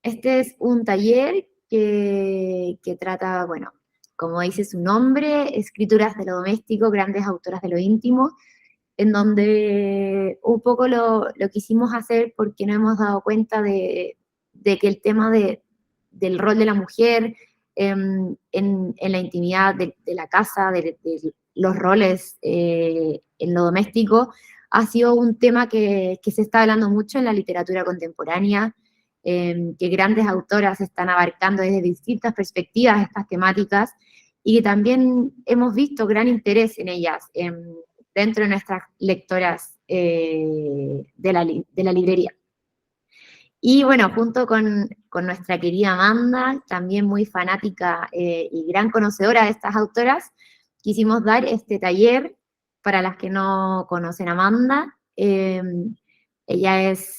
Este es un taller que trata, bueno, como dice su nombre, escrituras de lo doméstico, grandes autoras de lo íntimo, en donde un poco lo quisimos hacer porque nos hemos dado cuenta de que el tema del rol de la mujer en la intimidad de la casa, de los roles en lo doméstico, ha sido un tema que se está hablando mucho en la literatura contemporánea, que grandes autoras están abarcando desde distintas perspectivas estas temáticas y que también hemos visto gran interés en ellas dentro de nuestras lectoras de la librería. Y bueno, junto con nuestra querida Amanda, también muy fanática y gran conocedora de estas autoras, quisimos dar este taller para las que no conocen a Amanda. Ella es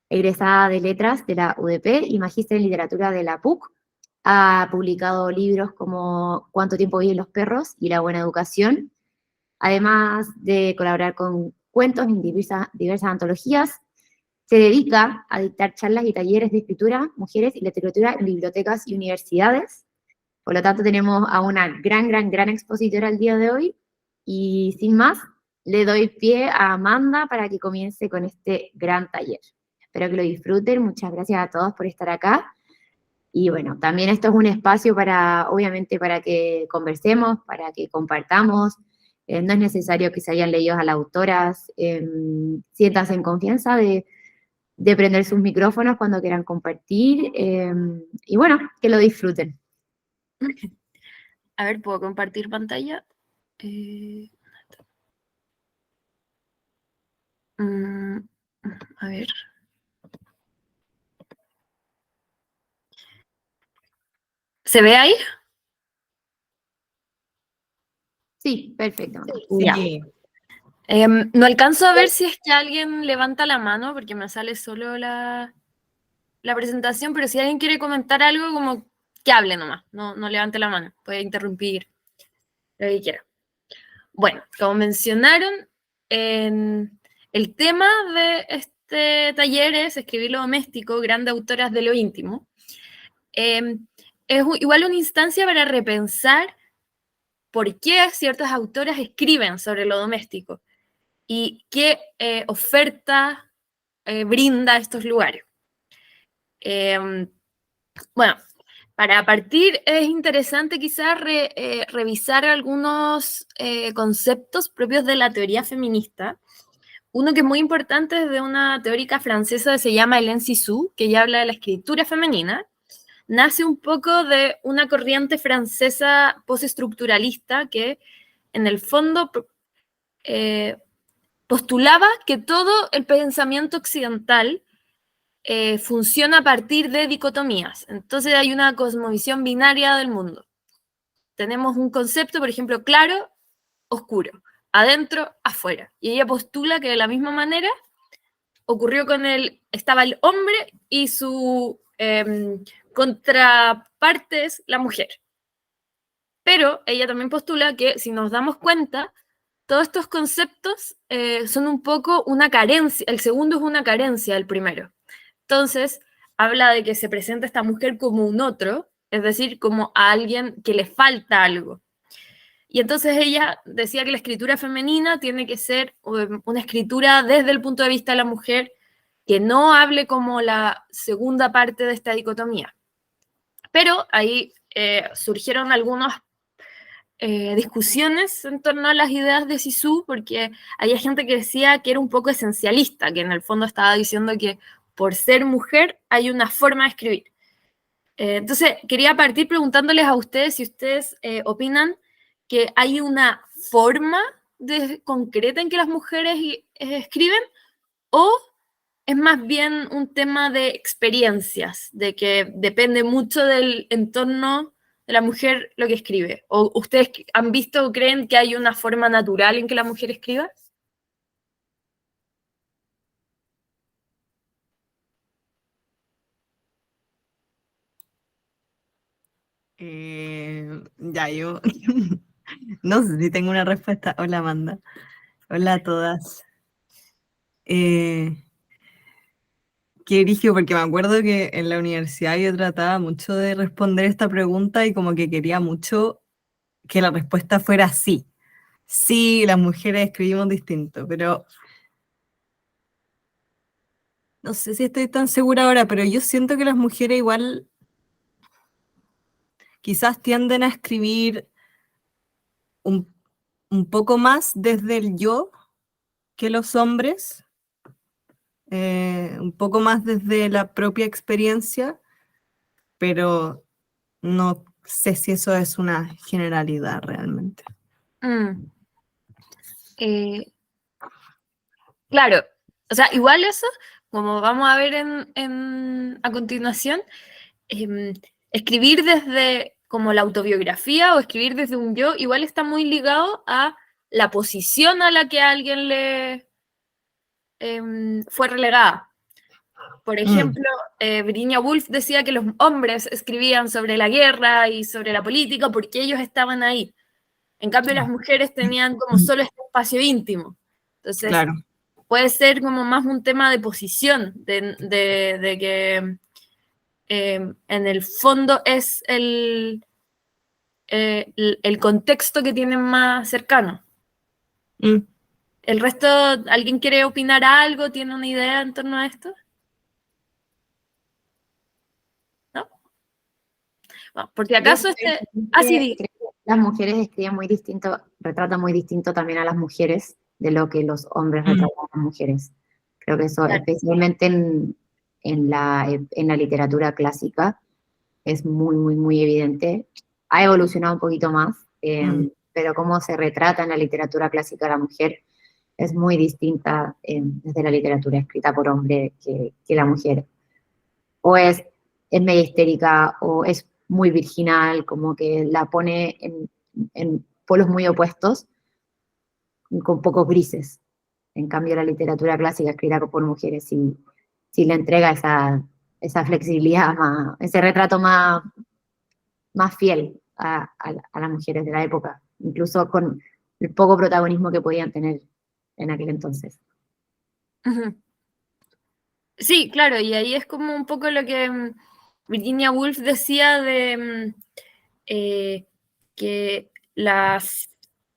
egresada de Letras de la UDP y magíster en Literatura de la PUC. Ha publicado libros como Cuánto tiempo viven los perros y La buena educación, además de colaborar con cuentos en diversas antologías. Se dedica a dictar charlas y talleres de escritura, mujeres y literatura en bibliotecas y universidades. Por lo tanto, tenemos a una gran expositora al día de hoy. Y sin más, le doy pie a Amanda para que comience con este gran taller. Espero que lo disfruten. Muchas gracias a todos por estar acá. Y bueno, también esto es un espacio para, obviamente, para que conversemos, para que compartamos. No es necesario que se hayan leído a las autoras. Siéntanse en confianza de prender sus micrófonos cuando quieran compartir. Y bueno, que lo disfruten. A ver, ¿puedo compartir pantalla? A ver. ¿Se ve ahí? Sí, perfecto. Sí. No alcanzo a ver si es que alguien levanta la mano, porque me sale solo la presentación, pero si alguien quiere comentar algo, como que hable nomás, no levante la mano, puede interrumpir, lo que quiera. Bueno, como mencionaron, el tema de este taller es escribir lo doméstico, grandes autoras de lo íntimo. Es igual una instancia para repensar por qué ciertas autoras escriben sobre lo doméstico y qué oferta brinda estos lugares. Bueno, para partir es interesante quizás revisar algunos conceptos propios de la teoría feminista. Uno que es muy importante es de una teórica francesa que se llama Hélène Cixous, que ya habla de la escritura femenina. Nace un poco de una corriente francesa postestructuralista que en el fondo postulaba que todo el pensamiento occidental funciona a partir de dicotomías. Entonces hay una cosmovisión binaria del mundo. Tenemos un concepto, por ejemplo, claro, oscuro, adentro, afuera. Y ella postula que de la misma manera ocurrió estaba el hombre y su contraparte es la mujer. Pero ella también postula que si nos damos cuenta, todos estos conceptos son un poco una carencia, el segundo es una carencia del primero. Entonces, habla de que se presenta esta mujer como un otro, es decir, como a alguien que le falta algo. Y entonces ella decía que la escritura femenina tiene que ser una escritura desde el punto de vista de la mujer, que no hable como la segunda parte de esta dicotomía. Pero ahí surgieron algunas discusiones en torno a las ideas de Cixous, porque había gente que decía que era un poco esencialista, que en el fondo estaba diciendo que por ser mujer hay una forma de escribir. Entonces, quería partir preguntándoles a ustedes si ustedes opinan que hay una forma concreta en que las mujeres escriben, o es más bien un tema de experiencias, de que depende mucho del entorno de la mujer lo que escribe. ¿O ustedes han visto o creen que hay una forma natural en que la mujer escriba? Ya, yo no sé si tengo una respuesta. Hola, Amanda. Hola a todas. Qué brígido, porque me acuerdo que en la universidad yo trataba mucho de responder esta pregunta y como que quería mucho que la respuesta fuera sí. Sí, las mujeres escribimos distinto, pero no sé si estoy tan segura ahora, pero yo siento que las mujeres igual quizás tienden a escribir un, un poco más desde el yo que los hombres, un poco más desde la propia experiencia, pero no sé si eso es una generalidad realmente. Mm. Claro, o sea, igual eso, como vamos a ver a continuación, em, escribir desde como la autobiografía o escribir desde un yo, igual está muy ligado a la posición a la que alguien le fue relegada. Por ejemplo, Virginia Woolf decía que los hombres escribían sobre la guerra y sobre la política porque ellos estaban ahí. En cambio, las mujeres tenían como solo este espacio íntimo. Entonces, Claro. puede ser como más un tema de posición, de que en el fondo es el contexto que tienen más cercano. Mm. ¿El resto, alguien quiere opinar algo? ¿Tiene una idea en torno a esto? ¿No? Bueno, por si acaso Creo que las mujeres escriben muy distinto, retratan muy distinto también a las mujeres de lo que los hombres retratan a las mujeres. Creo que eso, claro. especialmente en la literatura clásica, es muy, muy, muy evidente. Ha evolucionado un poquito más, pero cómo se retrata en la literatura clásica la mujer es muy distinta desde la literatura escrita por hombre que la mujer. O es media histérica, o es muy virginal, como que la pone en polos muy opuestos, con pocos grises. En cambio, la literatura clásica escrita por mujeres sí le entrega esa flexibilidad, ese retrato más fiel a las mujeres de la época, incluso con el poco protagonismo que podían tener en aquel entonces. Uh-huh. Sí, claro, y ahí es como un poco lo que Virginia Woolf decía de que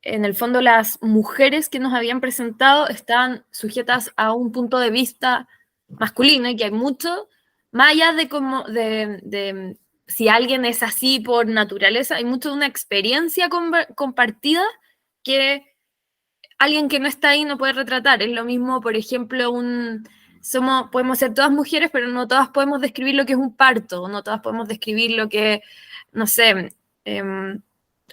en el fondo las mujeres que nos habían presentado estaban sujetas a un punto de vista masculino y que hay mucho, más allá de como de si alguien es así por naturaleza, hay mucho de una experiencia compartida que alguien que no está ahí no puede retratar. Es lo mismo, por ejemplo, podemos ser todas mujeres, pero no todas podemos describir lo que es un parto, no todas podemos describir lo que, no sé,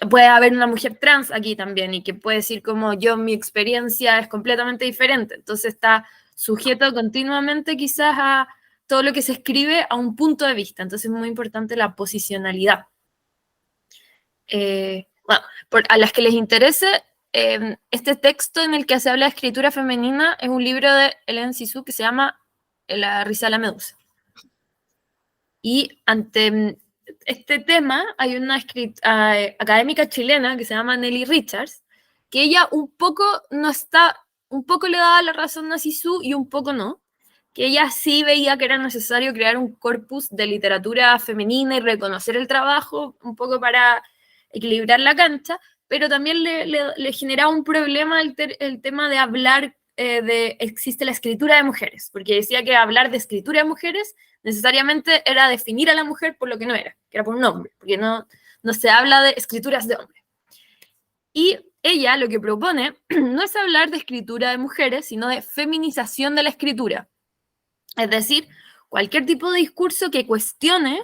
puede haber una mujer trans aquí también y que puede decir como yo, mi experiencia es completamente diferente. Entonces está sujeto continuamente quizás a todo lo que se escribe a un punto de vista. Entonces es muy importante la posicionalidad. Bueno, a las que les interese, este texto en el que se habla de escritura femenina es un libro de Hélène Cixous que se llama La risa de la medusa. Y ante este tema hay una académica chilena que se llama Nelly Richards, que ella un poco le daba la razón a Cixous y un poco no, que ella sí veía que era necesario crear un corpus de literatura femenina y reconocer el trabajo un poco para equilibrar la cancha, pero también le generaba un problema el tema de hablar existe la escritura de mujeres, porque decía que hablar de escritura de mujeres necesariamente era definir a la mujer por lo que no era, que era por un hombre, porque no se habla de escrituras de hombre. Y ella lo que propone no es hablar de escritura de mujeres, sino de feminización de la escritura. Es decir, cualquier tipo de discurso que cuestione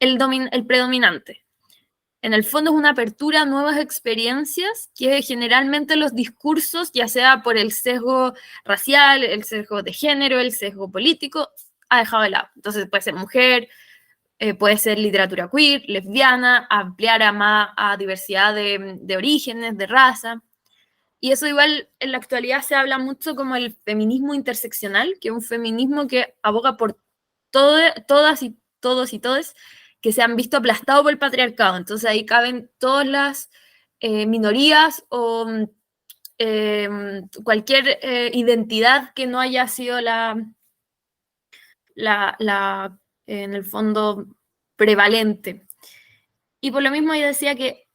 el predominante. En el fondo es una apertura a nuevas experiencias que generalmente los discursos, ya sea por el sesgo racial, el sesgo de género, el sesgo político, ha dejado de lado. Entonces puede ser mujer, puede ser literatura queer, lesbiana, ampliar a diversidad de orígenes, de raza. Y eso igual en la actualidad se habla mucho como el feminismo interseccional, que es un feminismo que aboga por todas y todos y todes que se han visto aplastados por el patriarcado. Entonces ahí caben todas las minorías o cualquier identidad que no haya sido en el fondo, prevalente. Y por lo mismo ella decía que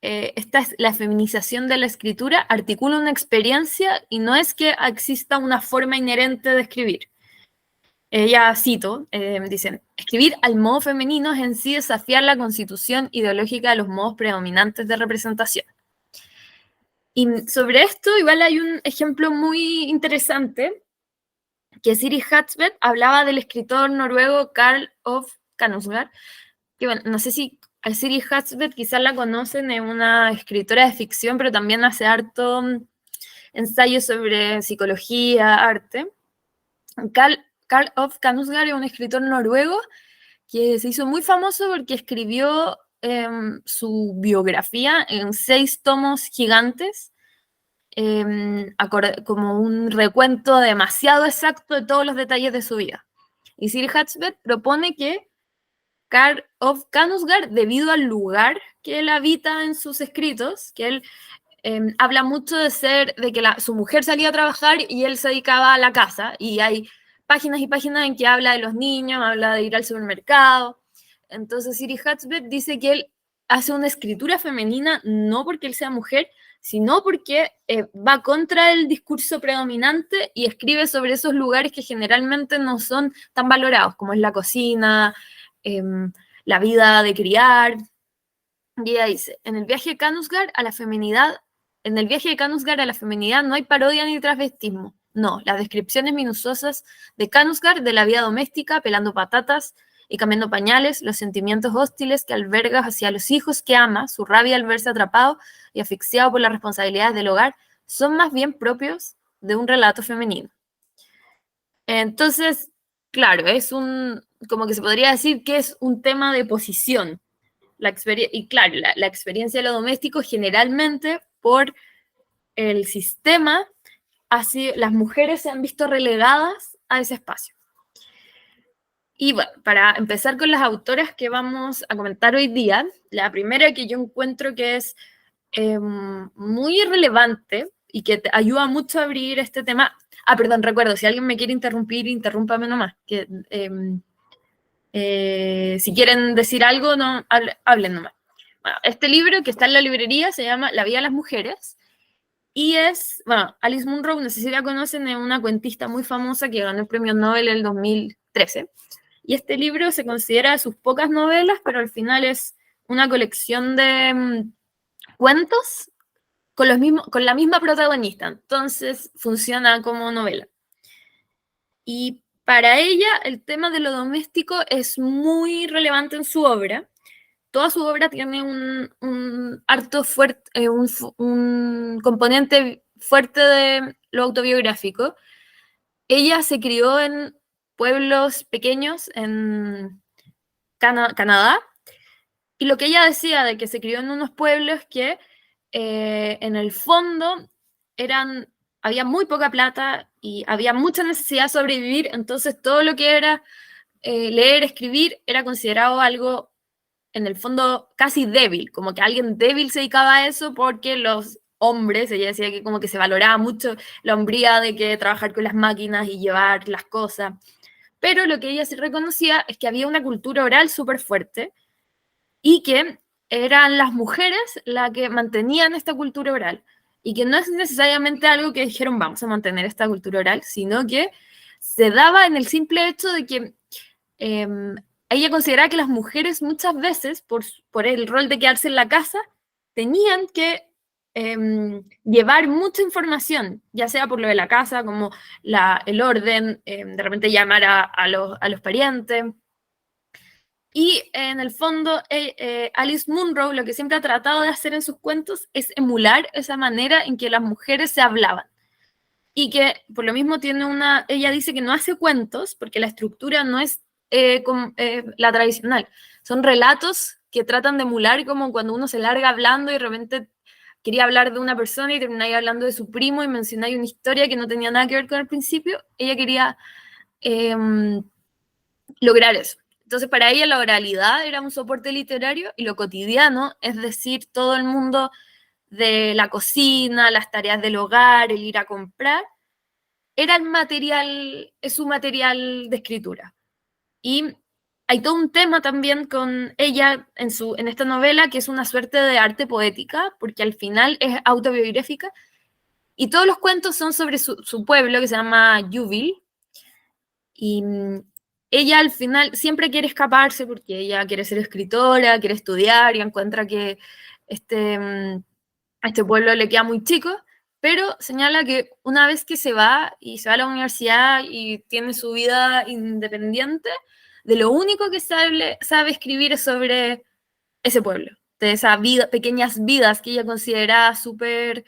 esta es la feminización de la escritura, articula una experiencia y no es que exista una forma inherente de escribir. Ella, cito, dicen, escribir al modo femenino es en sí desafiar la constitución ideológica de los modos predominantes de representación. Y sobre esto igual hay un ejemplo muy interesante, que Siri Hatsbeth hablaba del escritor noruego Karl Ove Knausgård, que bueno, no sé si a Siri Hatsbeth quizás la conocen, es una escritora de ficción, pero también hace harto ensayo sobre psicología, arte. Karl Ove Knausgård es un escritor noruego que se hizo muy famoso porque escribió su biografía en 6 tomos gigantes, como un recuento demasiado exacto de todos los detalles de su vida. Y Siri Hatsbeth propone que Karl Ove Knausgård, debido al lugar que él habita en sus escritos, que él habla mucho de que su mujer salía a trabajar y él se dedicaba a la casa, y hay páginas y páginas en que habla de los niños, habla de ir al supermercado. Entonces Siri Hatsbeth dice que él hace una escritura femenina no porque él sea mujer, sino porque va contra el discurso predominante y escribe sobre esos lugares que generalmente no son tan valorados, como es la cocina, la vida de criar. Y ella dice, en el viaje de Knausgård a la feminidad no hay parodia ni travestismo. No, las descripciones minuciosas de Knausgård de la vida doméstica, pelando patatas y cambiando pañales, los sentimientos hostiles que alberga hacia los hijos que ama, su rabia al verse atrapado y asfixiado por las responsabilidades del hogar, son más bien propios de un relato femenino. Entonces, claro, como que se podría decir que es un tema de posición. Y claro, la experiencia de lo doméstico generalmente por el sistema, así las mujeres se han visto relegadas a ese espacio. Y bueno, para empezar con las autoras que vamos a comentar hoy día, la primera que yo encuentro que es muy relevante y que te ayuda mucho a abrir este tema. Perdón, recuerdo, si alguien me quiere interrumpir, interrúmpame nomás, que si quieren decir algo, no, hablen nomás. Bueno, este libro que está en la librería se llama La vida de las mujeres y es, bueno, Alice Munro, no sé si la conocen, es una cuentista muy famosa que ganó el premio Nobel en el 2013. Y este libro se considera de sus pocas novelas, pero al final es una colección de cuentos con la misma protagonista. Entonces funciona como novela. Y para ella el tema de lo doméstico es muy relevante en su obra. Toda su obra tiene un componente fuerte de lo autobiográfico. Ella se crió en pueblos pequeños en Canadá, y lo que ella decía de que se crió en unos pueblos que en el fondo había muy poca plata y había mucha necesidad de sobrevivir, entonces todo lo que era leer, escribir, era considerado algo, en el fondo, casi débil, como que alguien débil se dedicaba a eso porque los hombres, ella decía que como que se valoraba mucho la hombría de que trabajar con las máquinas y llevar las cosas, pero lo que ella sí reconocía es que había una cultura oral súper fuerte y que eran las mujeres las que mantenían esta cultura oral, y que no es necesariamente algo que dijeron vamos a mantener esta cultura oral, sino que se daba en el simple hecho de que ella consideraba que las mujeres muchas veces, por el rol de quedarse en la casa, tenían que llevar mucha información, ya sea por lo de la casa, como el orden, de repente llamar a los parientes. Y en el fondo, Alice Munro lo que siempre ha tratado de hacer en sus cuentos es emular esa manera en que las mujeres se hablaban. Y que por lo mismo ella dice que no hace cuentos porque la estructura no es la tradicional. Son relatos que tratan de emular como cuando uno se larga hablando y de repente quería hablar de una persona y termináis hablando de su primo y mencionáis una historia que no tenía nada que ver con el principio. Ella quería lograr eso. Entonces, para ella la oralidad era un soporte literario y lo cotidiano, es decir, todo el mundo de la cocina, las tareas del hogar, el ir a comprar, era es su material de escritura. Y hay todo un tema también con ella en esta novela, que es una suerte de arte poética, porque al final es autobiográfica, y todos los cuentos son sobre su pueblo, que se llama Yuvil, y ella al final siempre quiere escaparse porque ella quiere ser escritora, quiere estudiar y encuentra que este pueblo le queda muy chico, pero señala que una vez que se va y se va a la universidad y tiene su vida independiente, de lo único que sabe escribir es sobre ese pueblo, de esas pequeñas vidas que ella consideraba súper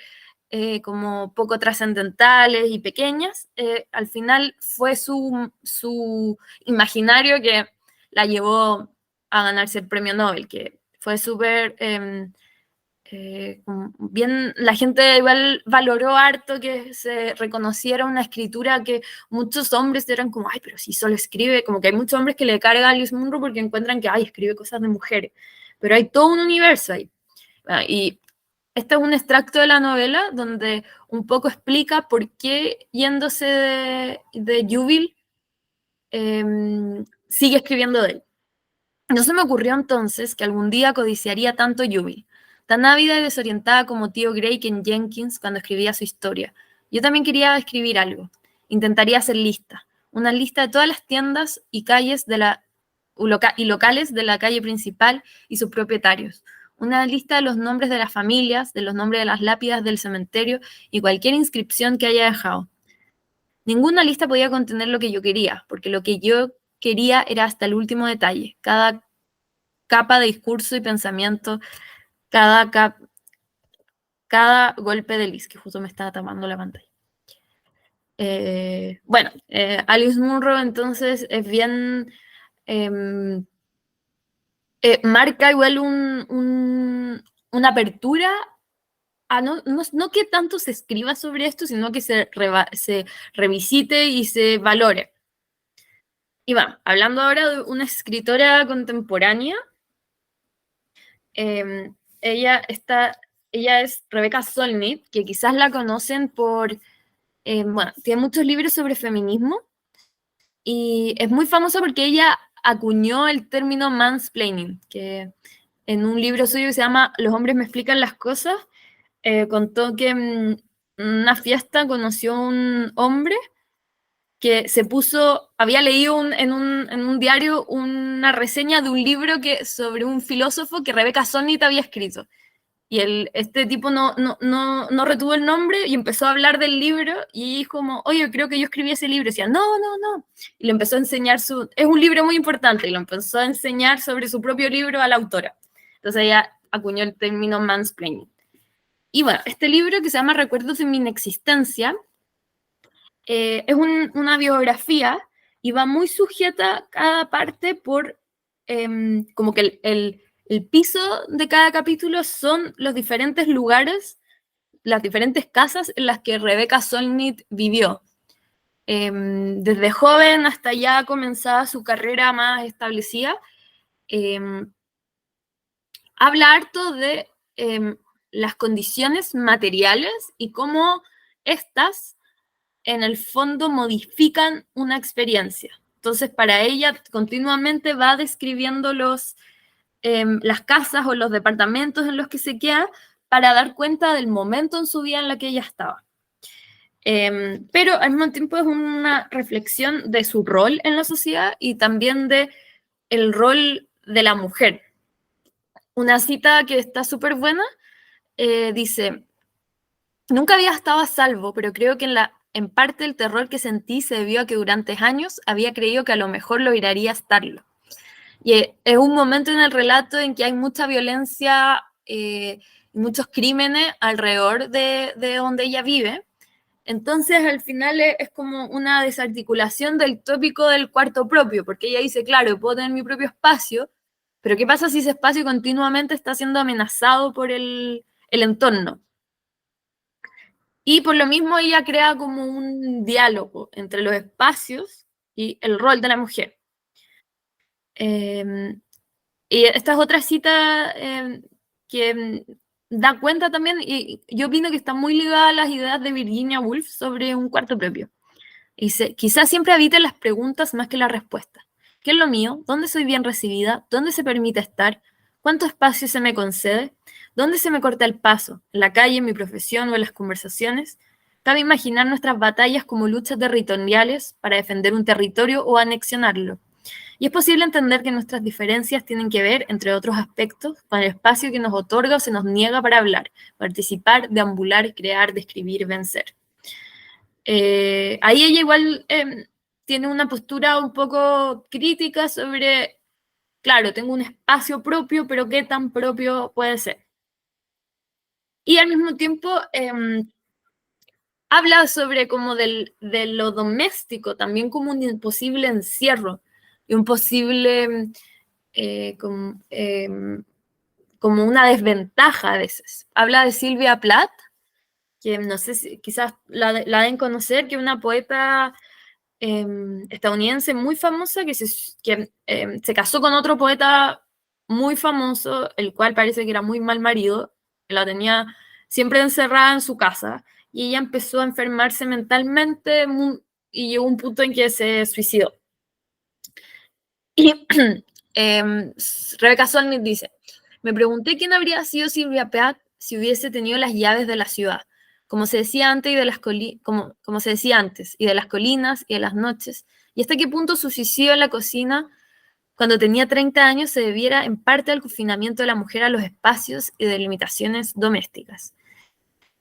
como poco trascendentales y pequeñas. Al final fue su imaginario que la llevó a ganarse el premio Nobel, que fue súper... bien, la gente igual valoró harto que se reconociera una escritura que muchos hombres eran como, ay, pero si solo escribe, como que hay muchos hombres que le cargan a Alice Munro porque encuentran que, ay, escribe cosas de mujeres, pero hay todo un universo ahí. Y este es un extracto de la novela donde un poco explica por qué yéndose de Yuvil sigue escribiendo de él. No se me ocurrió entonces que algún día codiciaría tanto Yumi, tan ávida y desorientada como tío Drake en Jenkins cuando escribía su historia. Yo también quería escribir algo. Intentaría hacer lista, una lista de todas las tiendas y calles y locales de la calle principal y sus propietarios. Una lista de los nombres de las familias, de los nombres de las lápidas del cementerio y cualquier inscripción que haya dejado. Ninguna lista podía contener lo que yo quería, porque lo que yo quería era hasta el último detalle, cada capa de discurso y pensamiento, cada golpe de Liz, que justo me estaba tapando la pantalla. Alice Munro entonces es bien... marca igual una apertura a no que tanto se escriba sobre esto, sino que se revisite y se valore. Y bueno, hablando ahora de una escritora contemporánea, ella es Rebecca Solnit, que quizás la conocen por, tiene muchos libros sobre feminismo, y es muy famosa porque ella acuñó el término mansplaining, que en un libro suyo que se llama Los hombres me explican las cosas, contó que en una fiesta conoció a un hombre que había leído en un diario una reseña de un libro sobre un filósofo que Rebecca Solnit había escrito. Y este tipo no retuvo el nombre y empezó a hablar del libro y dijo como, oye, creo que yo escribí ese libro. Y decía, no. Y le empezó a enseñar es un libro muy importante, y lo empezó a enseñar sobre su propio libro a la autora. Entonces ella acuñó el término mansplaining. Y bueno, este libro que se llama Recuerdos de mi inexistencia, es una biografía y va muy sujeta cada parte por, como que el piso de cada capítulo son los diferentes lugares, las diferentes casas en las que Rebecca Solnit vivió. Desde joven hasta ya comenzaba su carrera más establecida. Habla harto de las condiciones materiales y cómo estas en el fondo modifican una experiencia. Entonces, para ella continuamente va describiendo las casas o los departamentos en los que se queda para dar cuenta del momento en su vida en la que ella estaba. Pero al mismo tiempo es una reflexión de su rol en la sociedad y también de el rol de la mujer. Una cita que está súper buena dice: nunca había estado a salvo, pero creo que en parte el terror que sentí se debió a que durante años había creído que a lo mejor lograría estarlo. Y es un momento en el relato en que hay mucha violencia y muchos crímenes alrededor de donde ella vive. Entonces, al final es como una desarticulación del tópico del cuarto propio, porque ella dice, claro, puedo tener mi propio espacio, pero ¿qué pasa si ese espacio continuamente está siendo amenazado por el entorno? Y por lo mismo ella crea como un diálogo entre los espacios y el rol de la mujer. Y esta es otra cita que da cuenta también, y yo opino que está muy ligada a las ideas de Virginia Woolf sobre un cuarto propio. Dice, quizás siempre habiten las preguntas más que las respuestas. ¿Qué es lo mío? ¿Dónde soy bien recibida? ¿Dónde se permite estar? ¿Cuánto espacio se me concede? ¿Dónde se me corta el paso? ¿En la calle, en mi profesión o en las conversaciones? Cabe imaginar nuestras batallas como luchas territoriales para defender un territorio o anexionarlo. Y es posible entender que nuestras diferencias tienen que ver, entre otros aspectos, con el espacio que nos otorga o se nos niega para hablar, participar, deambular, crear, describir, vencer. Ahí ella igual tiene una postura un poco crítica sobre, claro, tengo un espacio propio, pero ¿qué tan propio puede ser? Y al mismo tiempo habla sobre como de lo doméstico, también como un posible encierro y un posible como una desventaja a veces. Habla de Sylvia Plath, que no sé si quizás la deben conocer, que es una poeta estadounidense muy famosa que se casó con otro poeta muy famoso, el cual parece que era muy mal marido, que la tenía siempre encerrada en su casa, y ella empezó a enfermarse mentalmente y llegó a un punto en que se suicidó. Y Rebecca Solnit dice, me pregunté quién habría sido Sylvia Plath si hubiese tenido las llaves de la ciudad, como se decía antes, y de las como se decía antes, y de las colinas y de las noches, y hasta qué punto su suicidio en la cocina cuando tenía 30 años se debiera en parte al confinamiento de la mujer a los espacios y de limitaciones domésticas.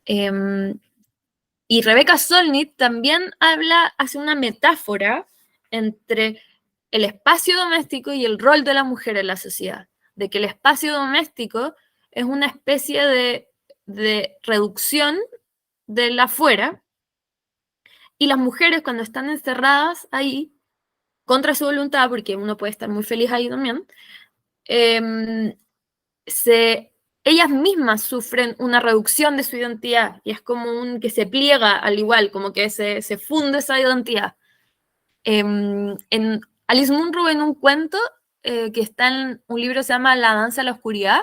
Y Rebecca Solnit también hace una metáfora entre el espacio doméstico y el rol de la mujer en la sociedad, de que el espacio doméstico es una especie de reducción del afuera, y las mujeres cuando están encerradas ahí, contra su voluntad, porque uno puede estar muy feliz ahí también, ellas mismas sufren una reducción de su identidad, y es como que se pliega al igual, como que se funde esa identidad. En Alice Munro, en un cuento que está en un libro que se llama La danza a la oscuridad,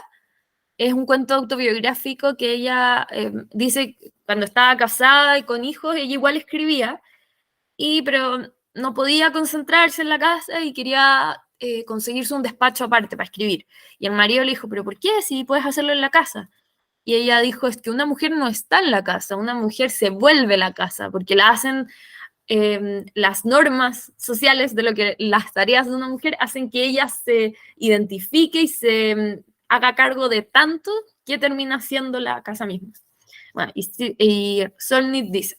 es un cuento autobiográfico que ella dice cuando estaba casada y con hijos, ella igual escribía, pero no podía concentrarse en la casa y quería conseguirse un despacho aparte para escribir. Y el marido le dijo, ¿pero por qué? Si puedes hacerlo en la casa. Y ella dijo, es que una mujer no está en la casa, una mujer se vuelve la casa, porque la hacen las normas sociales de lo que las tareas de una mujer hacen que ella se identifique y se haga cargo de tanto que termina siendo la casa misma. Bueno, y Solnit dice,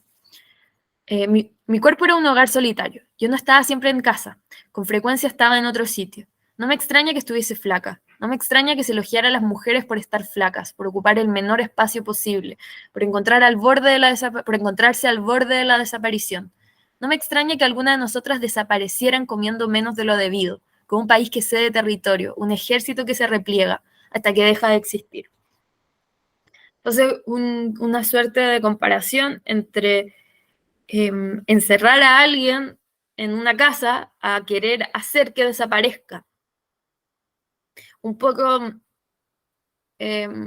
mi cuerpo era un hogar solitario. Yo no estaba siempre en casa. Con frecuencia estaba en otro sitio. No me extraña que estuviese flaca. No me extraña que se elogiara a las mujeres por estar flacas, por ocupar el menor espacio posible, por encontrarse al borde de la desaparición. No me extraña que algunas de nosotras desaparecieran comiendo menos de lo debido, con un país que cede territorio, un ejército que se repliega hasta que deja de existir. Entonces, una suerte de comparación entre encerrar a alguien en una casa a querer hacer que desaparezca. Un poco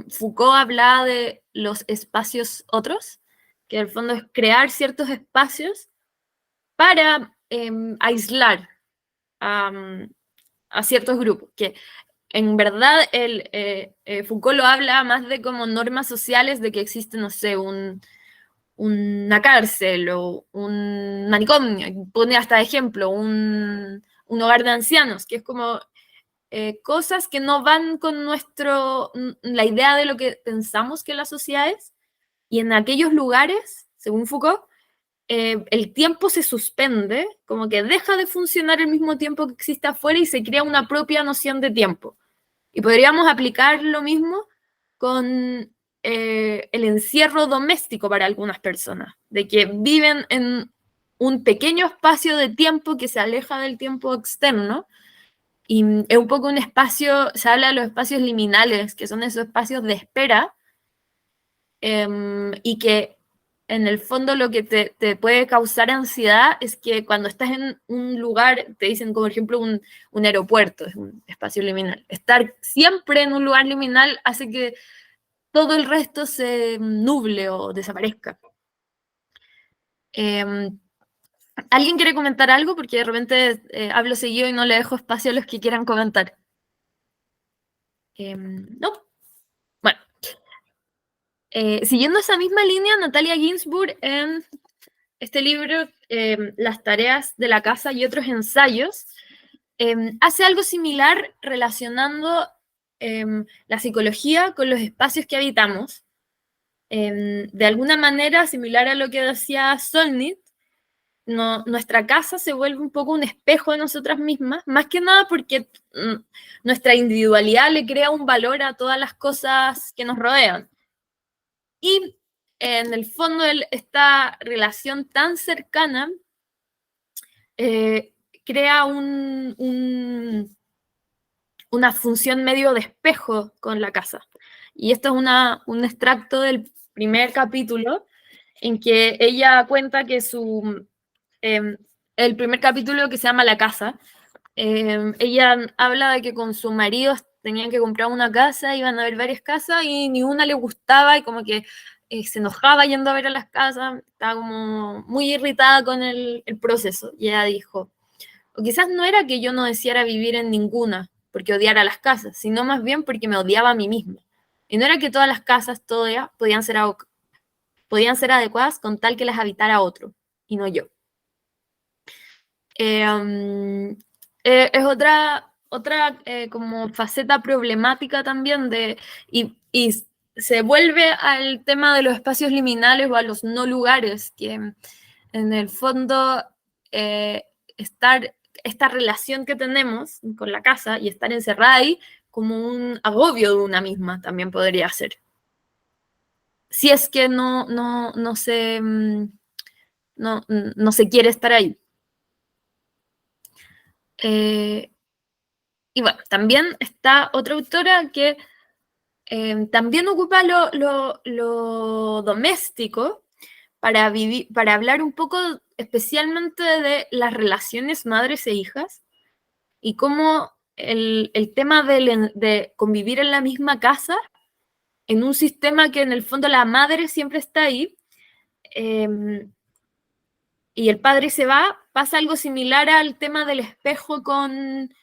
Foucault hablaba de los espacios otros, que en el fondo es crear ciertos espacios para aislar a ciertos grupos, que en verdad Foucault lo habla más de como normas sociales de que existe, no sé, una cárcel o un manicomio, pone hasta ejemplo un hogar de ancianos, que es como cosas que no van con la idea de lo que pensamos que la sociedad es, y en aquellos lugares, según Foucault, el tiempo se suspende, como que deja de funcionar al mismo tiempo que existe afuera y se crea una propia noción de tiempo. Y podríamos aplicar lo mismo con el encierro doméstico para algunas personas, de que viven en un pequeño espacio de tiempo que se aleja del tiempo externo, y es un poco un espacio, se habla de los espacios liminales, que son esos espacios de espera, y que en el fondo lo que te puede causar ansiedad es que cuando estás en un lugar, te dicen como por ejemplo un aeropuerto, es un espacio liminal. Estar siempre en un lugar liminal hace que todo el resto se nuble o desaparezca. ¿Alguien quiere comentar algo? Porque de repente hablo seguido y no le dejo espacio a los que quieran comentar. No. Bueno. Siguiendo esa misma línea, Natalia Ginsburg en este libro, Las tareas de la casa y otros ensayos, hace algo similar relacionando la psicología con los espacios que habitamos. De alguna manera, similar a lo que decía Solnit, nuestra casa se vuelve un poco un espejo de nosotras mismas, más que nada porque nuestra individualidad le crea un valor a todas las cosas que nos rodean. Y en el fondo esta relación tan cercana crea una función medio de espejo con la casa. Y esto es un extracto del primer capítulo en que ella cuenta que el primer capítulo que se llama La casa, ella habla de que con su marido tenían que comprar una casa, iban a ver varias casas y ni una le gustaba y como que se enojaba yendo a ver a las casas, estaba como muy irritada con el proceso. Y ella dijo, o quizás no era que yo no deseara vivir en ninguna porque odiara las casas, sino más bien porque me odiaba a mí misma. Y no era que todas las casas todas podían ser adecuadas con tal que las habitara otro, y no yo. Es otra como faceta problemática también y se vuelve al tema de los espacios liminales o a los no lugares, que en el fondo esta relación que tenemos con la casa y estar encerrada ahí como un agobio de una misma también podría ser. Si es que no se quiere estar ahí. Y bueno, también está otra autora que también ocupa lo doméstico para hablar un poco especialmente de las relaciones madres e hijas y cómo el tema de convivir en la misma casa, en un sistema que en el fondo la madre siempre está ahí, y el padre se va, pasa algo similar al tema del espejo con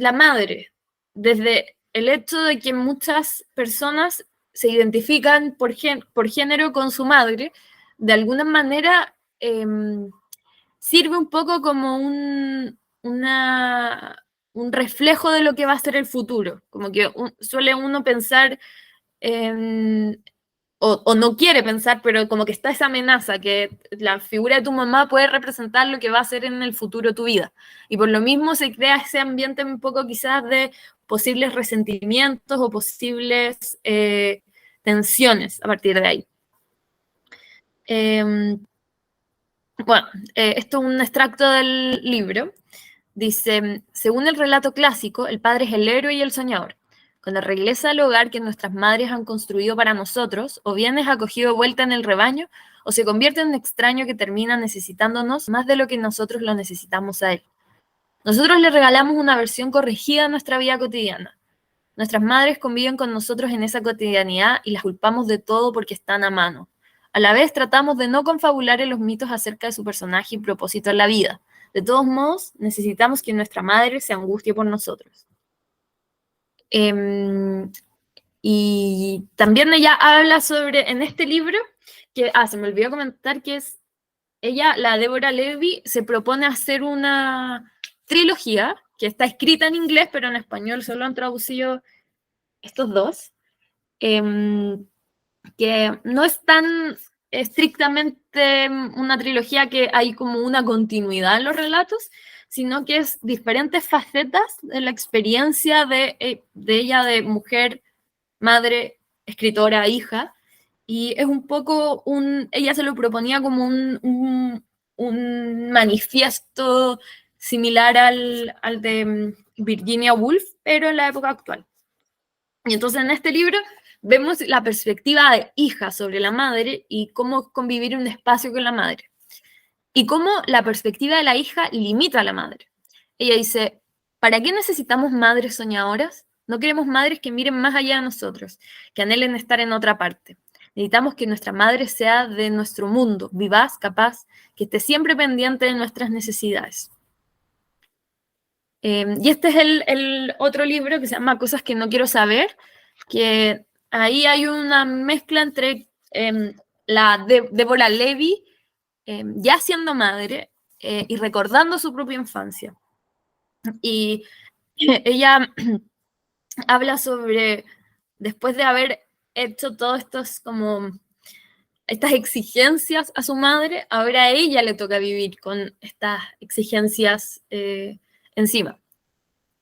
la madre, desde el hecho de que muchas personas se identifican por género con su madre, de alguna manera sirve un poco como un reflejo de lo que va a ser el futuro, como que suele uno pensar o no quiere pensar, pero como que está esa amenaza, que la figura de tu mamá puede representar lo que va a ser en el futuro tu vida. Y por lo mismo se crea ese ambiente un poco quizás de posibles resentimientos o posibles tensiones a partir de ahí. Bueno, esto es un extracto del libro. Dice, según el relato clásico, el padre es el héroe y el soñador. Cuando regresa al hogar que nuestras madres han construido para nosotros, o bien es acogido de vuelta en el rebaño, o se convierte en un extraño que termina necesitándonos más de lo que nosotros lo necesitamos a él. Nosotros le regalamos una versión corregida a nuestra vida cotidiana. Nuestras madres conviven con nosotros en esa cotidianidad y las culpamos de todo porque están a mano. A la vez tratamos de no confabular en los mitos acerca de su personaje y propósito en la vida. De todos modos, necesitamos que nuestra madre se angustie por nosotros. Y también ella habla sobre, en este libro, que, se me olvidó comentar que es, ella, la Deborah Levy, se propone hacer una trilogía que está escrita en inglés, pero en español solo han traducido estos dos, que no es tan estrictamente una trilogía que hay como una continuidad en los relatos, sino que es diferentes facetas de la experiencia de ella de mujer, madre, escritora, hija, y es un poco ella se lo proponía como un manifiesto similar al de Virginia Woolf, pero en la época actual. Y entonces en este libro vemos la perspectiva de hija sobre la madre y cómo convivir en un espacio con la madre. Y cómo la perspectiva de la hija limita a la madre. Ella dice, ¿para qué necesitamos madres soñadoras? No queremos madres que miren más allá de nosotros, que anhelen estar en otra parte. Necesitamos que nuestra madre sea de nuestro mundo, vivaz, capaz, que esté siempre pendiente de nuestras necesidades. Y este es el otro libro que se llama Cosas que no quiero saber, que ahí hay una mezcla entre la Deborah Levy, ya siendo madre, y recordando su propia infancia. Y ella habla sobre, después de haber hecho todos estos como estas exigencias a su madre, ahora a ella le toca vivir con estas exigencias encima.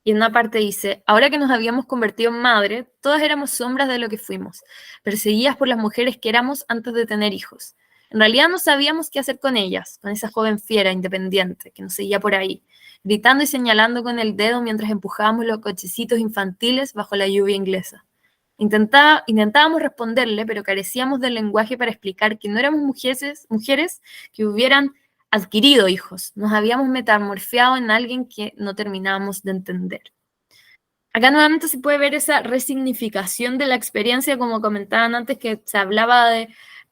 Y en una parte dice, ahora que nos habíamos convertido en madre, todas éramos sombras de lo que fuimos, perseguidas por las mujeres que éramos antes de tener hijos. En realidad no sabíamos qué hacer con ellas, con esa joven fiera, independiente, que nos seguía por ahí, gritando y señalando con el dedo mientras empujábamos los cochecitos infantiles bajo la lluvia inglesa. Intentábamos responderle, pero carecíamos del lenguaje para explicar que no éramos mujeres que hubieran adquirido hijos. Nos habíamos metamorfeado en alguien que no terminábamos de entender. Acá nuevamente se puede ver esa resignificación de la experiencia, como comentaban antes, que se hablaba en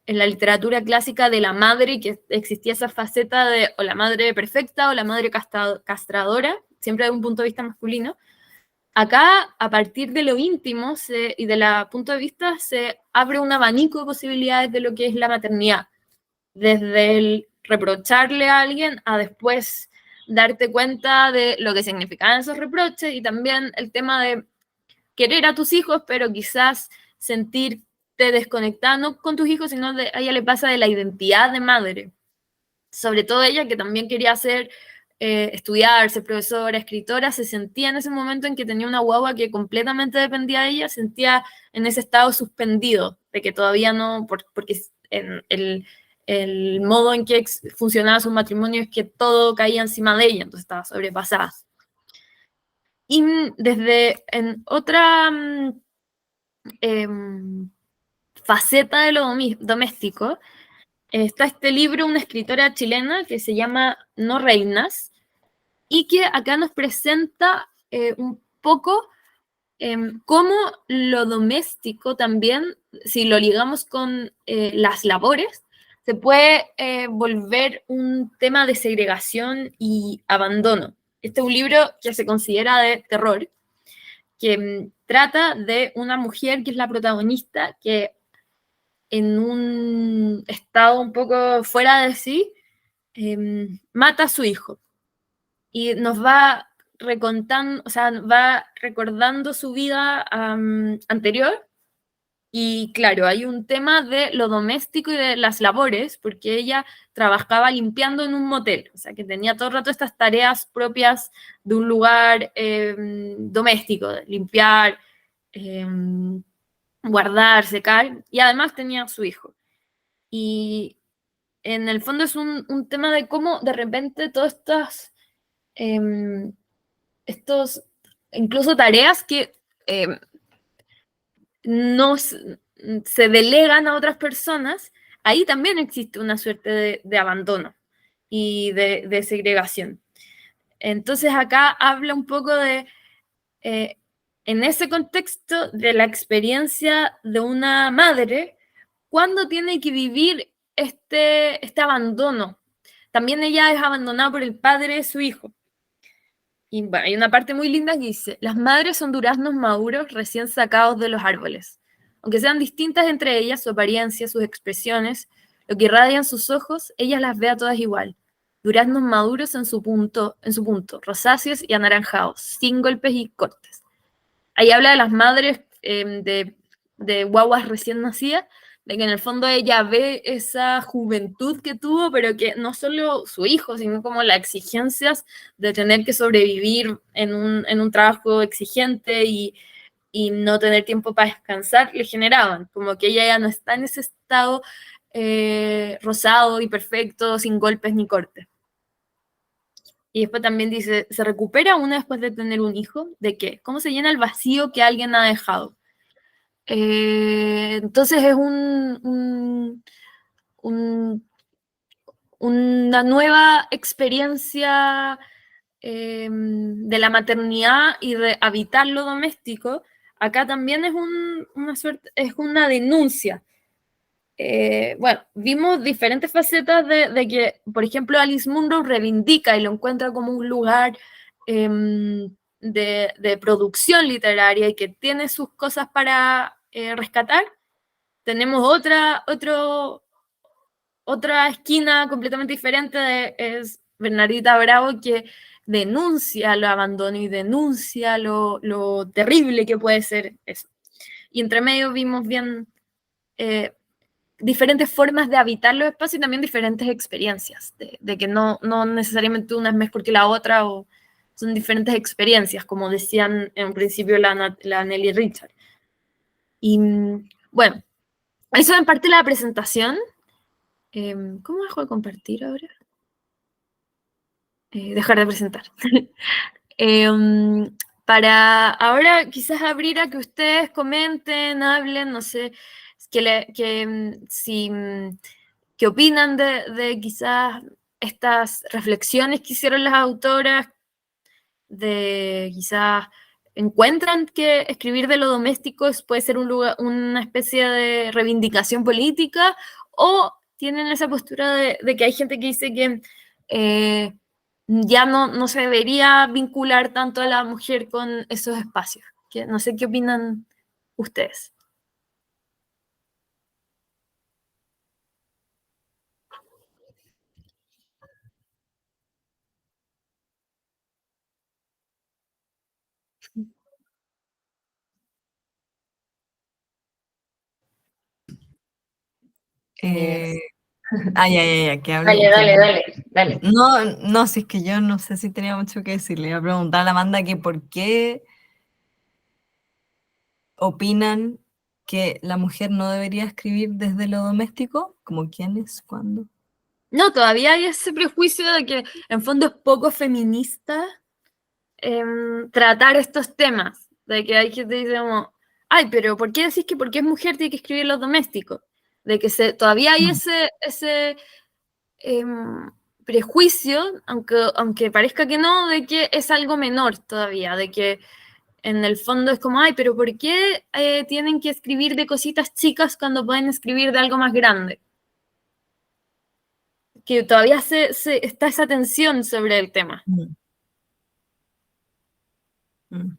la literatura clásica de la madre, que existía esa faceta de o la madre perfecta o la madre castradora, siempre de un punto de vista masculino. Acá, a partir de lo íntimo y de la punto de vista, se abre un abanico de posibilidades de lo que es la maternidad. Desde el reprocharle a alguien a después darte cuenta de lo que significaban esos reproches y también el tema de querer a tus hijos, pero quizás sentirte desconectada, no con tus hijos, sino a ella le pasa de la identidad de madre. Sobre todo ella, que también quería estudiar, ser profesora, escritora, se sentía en ese momento en que tenía una guagua que completamente dependía de ella, sentía en ese estado suspendido, de que todavía no, porque en el modo en que funcionaba su matrimonio es que todo caía encima de ella, entonces estaba sobrepasada. Y desde en otra faceta de lo doméstico, está este libro, una escritora chilena que se llama No Reinas, y que acá nos presenta un poco cómo lo doméstico también, si lo ligamos con las labores, se puede volver un tema de segregación y abandono. Este es un libro que se considera de terror, que trata de una mujer que es la protagonista, que en un estado un poco fuera de sí, mata a su hijo. Y nos va recontando, o sea, va recordando su vida anterior. Y claro, hay un tema de lo doméstico y de las labores, porque ella trabajaba limpiando en un motel, o sea, que tenía todo el rato estas tareas propias de un lugar doméstico, de limpiar, guardar, secar, y además tenía a su hijo. Y en el fondo es un tema de cómo de repente todas estos incluso tareas que no se delegan a otras personas, ahí también existe una suerte de abandono y de segregación. Entonces acá habla un poco de, en ese contexto, de la experiencia de una madre cuando tiene que vivir este abandono. También ella es abandonada por el padre de su hijo. Y bueno, hay una parte muy linda que dice, las madres son duraznos maduros recién sacados de los árboles. Aunque sean distintas entre ellas, su apariencia, sus expresiones, lo que irradian sus ojos, ella las ve a todas igual. Duraznos maduros en su punto, rosáceos y anaranjados, sin golpes y cortes. Ahí habla de las madres de guaguas recién nacidas, de que en el fondo ella ve esa juventud que tuvo, pero que no solo su hijo, sino como las exigencias de tener que sobrevivir en un trabajo exigente y no tener tiempo para descansar, le generaban, como que ella ya no está en ese estado rosado y perfecto, sin golpes ni cortes. Y después también dice, ¿se recupera una después de tener un hijo? ¿De qué? ¿Cómo se llena el vacío que alguien ha dejado? Entonces es una nueva experiencia de la maternidad y de habitar lo doméstico. Acá también es una denuncia bueno, vimos diferentes facetas de que, por ejemplo, Alice Munro reivindica y lo encuentra como un lugar de producción literaria y que tiene sus cosas para rescatar. Tenemos otra esquina completamente diferente, es Bernardita Bravo, que denuncia lo abandono y denuncia lo terrible que puede ser eso. Y entre medio vimos bien diferentes formas de habitar los espacios y también diferentes experiencias, de que no necesariamente una es mejor que la otra, o son diferentes experiencias, como decían en principio la Nelly Richard. Y bueno, eso en parte la presentación. ¿Cómo dejo de compartir ahora? Dejar de presentar. Para ahora quizás abrir a que ustedes comenten, hablen, no sé, qué opinan de quizás estas reflexiones que hicieron las autoras, de quizás encuentran que escribir de lo doméstico puede ser una especie de reivindicación política, o tienen esa postura de que hay gente que dice que ya no se debería vincular tanto a la mujer con esos espacios. No sé qué opinan ustedes. Eh, ya, que Dale, hable. dale, dale, dale. No, si es que yo no sé si tenía mucho que decir. Le iba a preguntar a la Amanda que por qué opinan que la mujer no debería escribir desde lo doméstico, como quiénes, cuándo. No, todavía hay ese prejuicio de que en fondo es poco feminista tratar estos temas, de que hay gente que dice como, ay, pero ¿por qué decís que porque es mujer tiene que escribir los domésticos? De que todavía hay ese prejuicio, aunque parezca que no, de que es algo menor todavía, de que en el fondo es como, ay, pero ¿por qué tienen que escribir de cositas chicas cuando pueden escribir de algo más grande? Que todavía está esa tensión sobre el tema. Mm. Mm.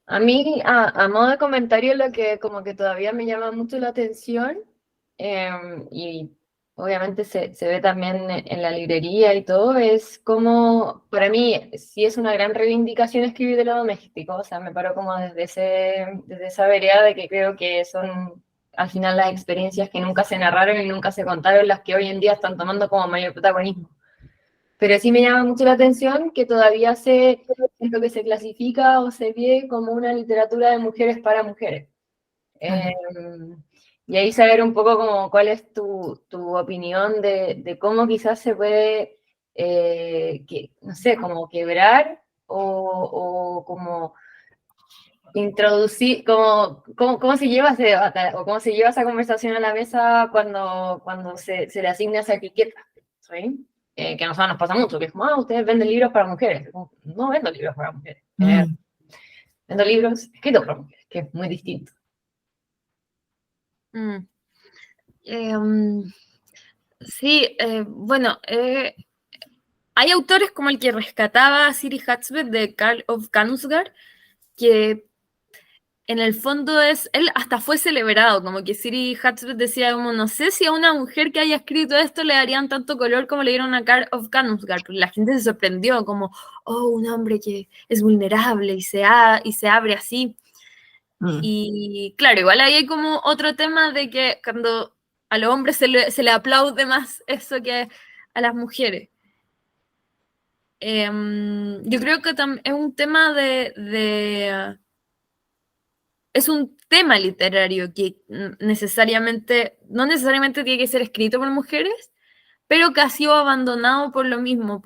A mí, a modo de comentario, lo que como que todavía me llama mucho la atención, y obviamente se ve también en la librería y todo, es como, para mí, sí es una gran reivindicación escribir de lo doméstico, o sea, me paro como desde esa vereda de que creo que son al final las experiencias que nunca se narraron y nunca se contaron las que hoy en día están tomando como mayor protagonismo. Pero sí me llama mucho la atención que todavía siento que se clasifica o se ve como una literatura de mujeres para mujeres. Y ahí saber un poco como cuál es tu opinión de cómo quizás se puede, no sé, como quebrar o como introducir, cómo se lleva ese debate o cómo se lleva esa conversación a la mesa cuando se le asigna esa etiqueta, ¿sí? Que a nosotros nos pasa mucho, que es como, ustedes venden libros para mujeres. No vendo libros para mujeres. Vendo libros escritos para mujeres, que es muy distinto. Sí, bueno, hay autores como el que rescataba a Siri Hatzberg de Karl of Kanusgar, que en el fondo él hasta fue celebrado, como que Siri Hatzberg decía como, no sé si a una mujer que haya escrito esto le darían tanto color como le dieron a Karl of Kanusgar, porque la gente se sorprendió, como, un hombre que es vulnerable y se abre así. Y claro, igual ahí hay como otro tema de que cuando a los hombres se le aplaude más eso que a las mujeres. Yo creo que es un tema es un tema literario que no necesariamente tiene que ser escrito por mujeres, pero que ha sido abandonado por lo mismo,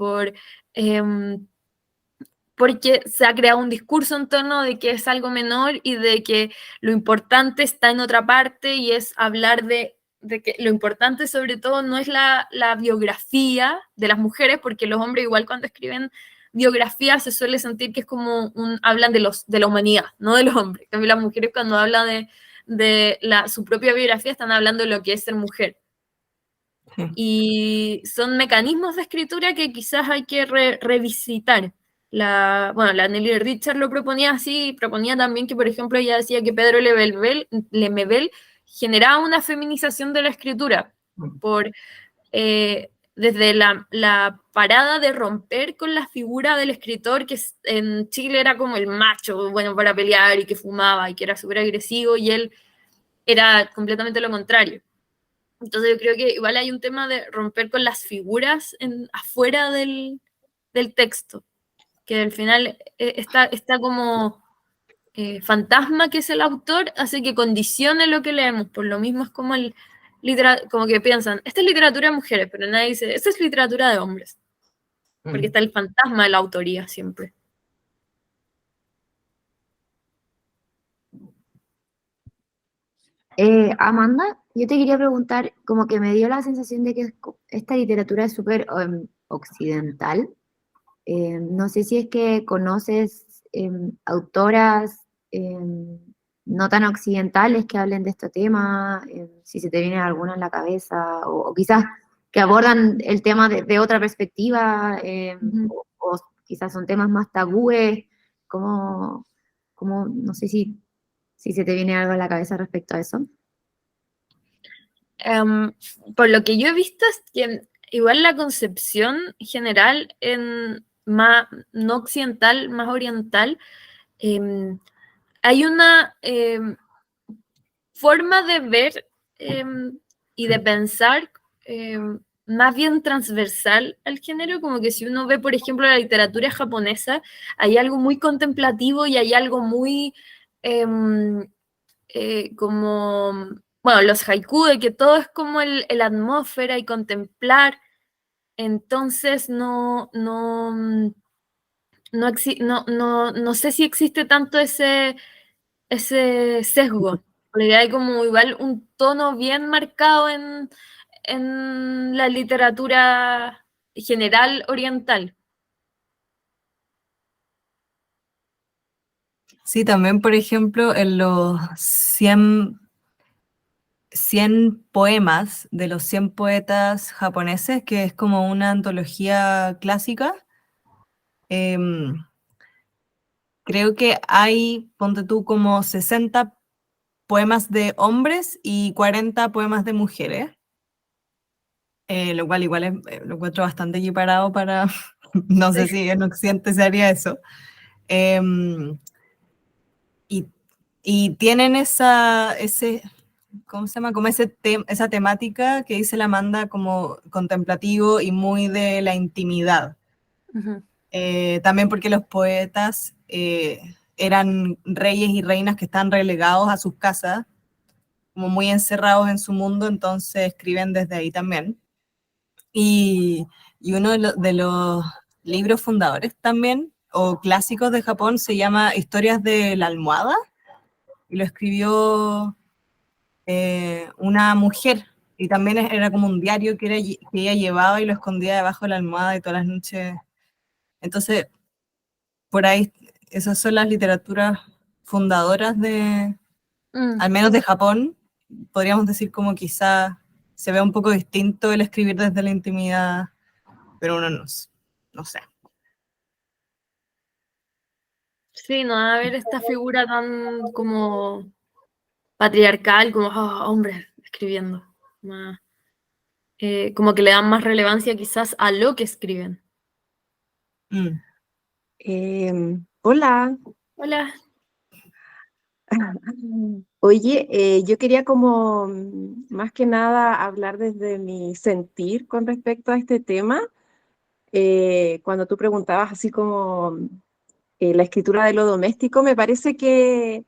porque se ha creado un discurso en torno de que es algo menor y de que lo importante está en otra parte, y es hablar de que lo importante sobre todo no es la biografía de las mujeres, porque los hombres igual cuando escriben biografías se suele sentir que es como hablan de la humanidad, no de los hombres. En cambio, las mujeres cuando hablan de su propia biografía están hablando de lo que es ser mujer. Sí. Y son mecanismos de escritura que quizás hay que revisitar. La Nelly Richard lo proponía así, proponía también que, por ejemplo, ella decía que Pedro Lemebel generaba una feminización de la escritura, por desde la parada de romper con la figura del escritor que en Chile era como el macho, bueno, para pelear y que fumaba y que era súper agresivo, y él era completamente lo contrario. Entonces yo creo que igual hay un tema de romper con las figuras afuera del texto, que al final está como fantasma que es el autor, hace que condicione lo que leemos. Por lo mismo es como como que piensan, esta es literatura de mujeres, pero nadie dice, esta es literatura de hombres, porque está el fantasma de la autoría siempre. Amanda, yo te quería preguntar, como que me dio la sensación de que esta literatura es súper occidental. No sé si es que conoces autoras no tan occidentales que hablen de este tema, si se te viene alguna en la cabeza, o quizás que abordan el tema de otra perspectiva, o quizás son temas más tabúes, no sé si se te viene algo a la cabeza respecto a eso. Por lo que yo he visto es que igual la concepción general más, no occidental, más oriental, hay una forma de ver y de pensar más bien transversal al género, como que si uno ve, por ejemplo, la literatura japonesa, hay algo muy contemplativo y hay algo muy como, bueno, los haiku, de que todo es como la atmósfera y contemplar, entonces no sé si existe tanto ese sesgo, porque hay como igual un tono bien marcado en la literatura general oriental. Sí, también, por ejemplo, en los 100 poemas de los 100 poetas japoneses, que es como una antología clásica, creo que hay, ponte tú, como 60 poemas de hombres y 40 poemas de mujeres, lo cual igual lo encuentro bastante equiparado para, no sé si en Occidente se haría eso. Y tienen ¿cómo se llama? Como esa temática que dice la Amanda, como contemplativo y muy de la intimidad. Uh-huh. También porque los poetas eran reyes y reinas que están relegados a sus casas, como muy encerrados en su mundo, entonces escriben desde ahí también. Y uno de los libros fundadores también, o clásicos de Japón, se llama Historias de la almohada, y lo escribió una mujer, y también era como un diario que ella llevaba y lo escondía debajo de la almohada y todas las noches. Entonces, por ahí, esas son las literaturas fundadoras al menos de Japón. Podríamos decir como quizá se ve un poco distinto el escribir desde la intimidad, pero uno no sé. Sí, no va a haber esta figura tan como patriarcal, como hombres escribiendo. Más, como que le dan más relevancia quizás a lo que escriben. Hola. Hola. Oye, yo quería como más que nada hablar desde mi sentir con respecto a este tema. Cuando tú preguntabas así como la escritura de lo doméstico, me parece que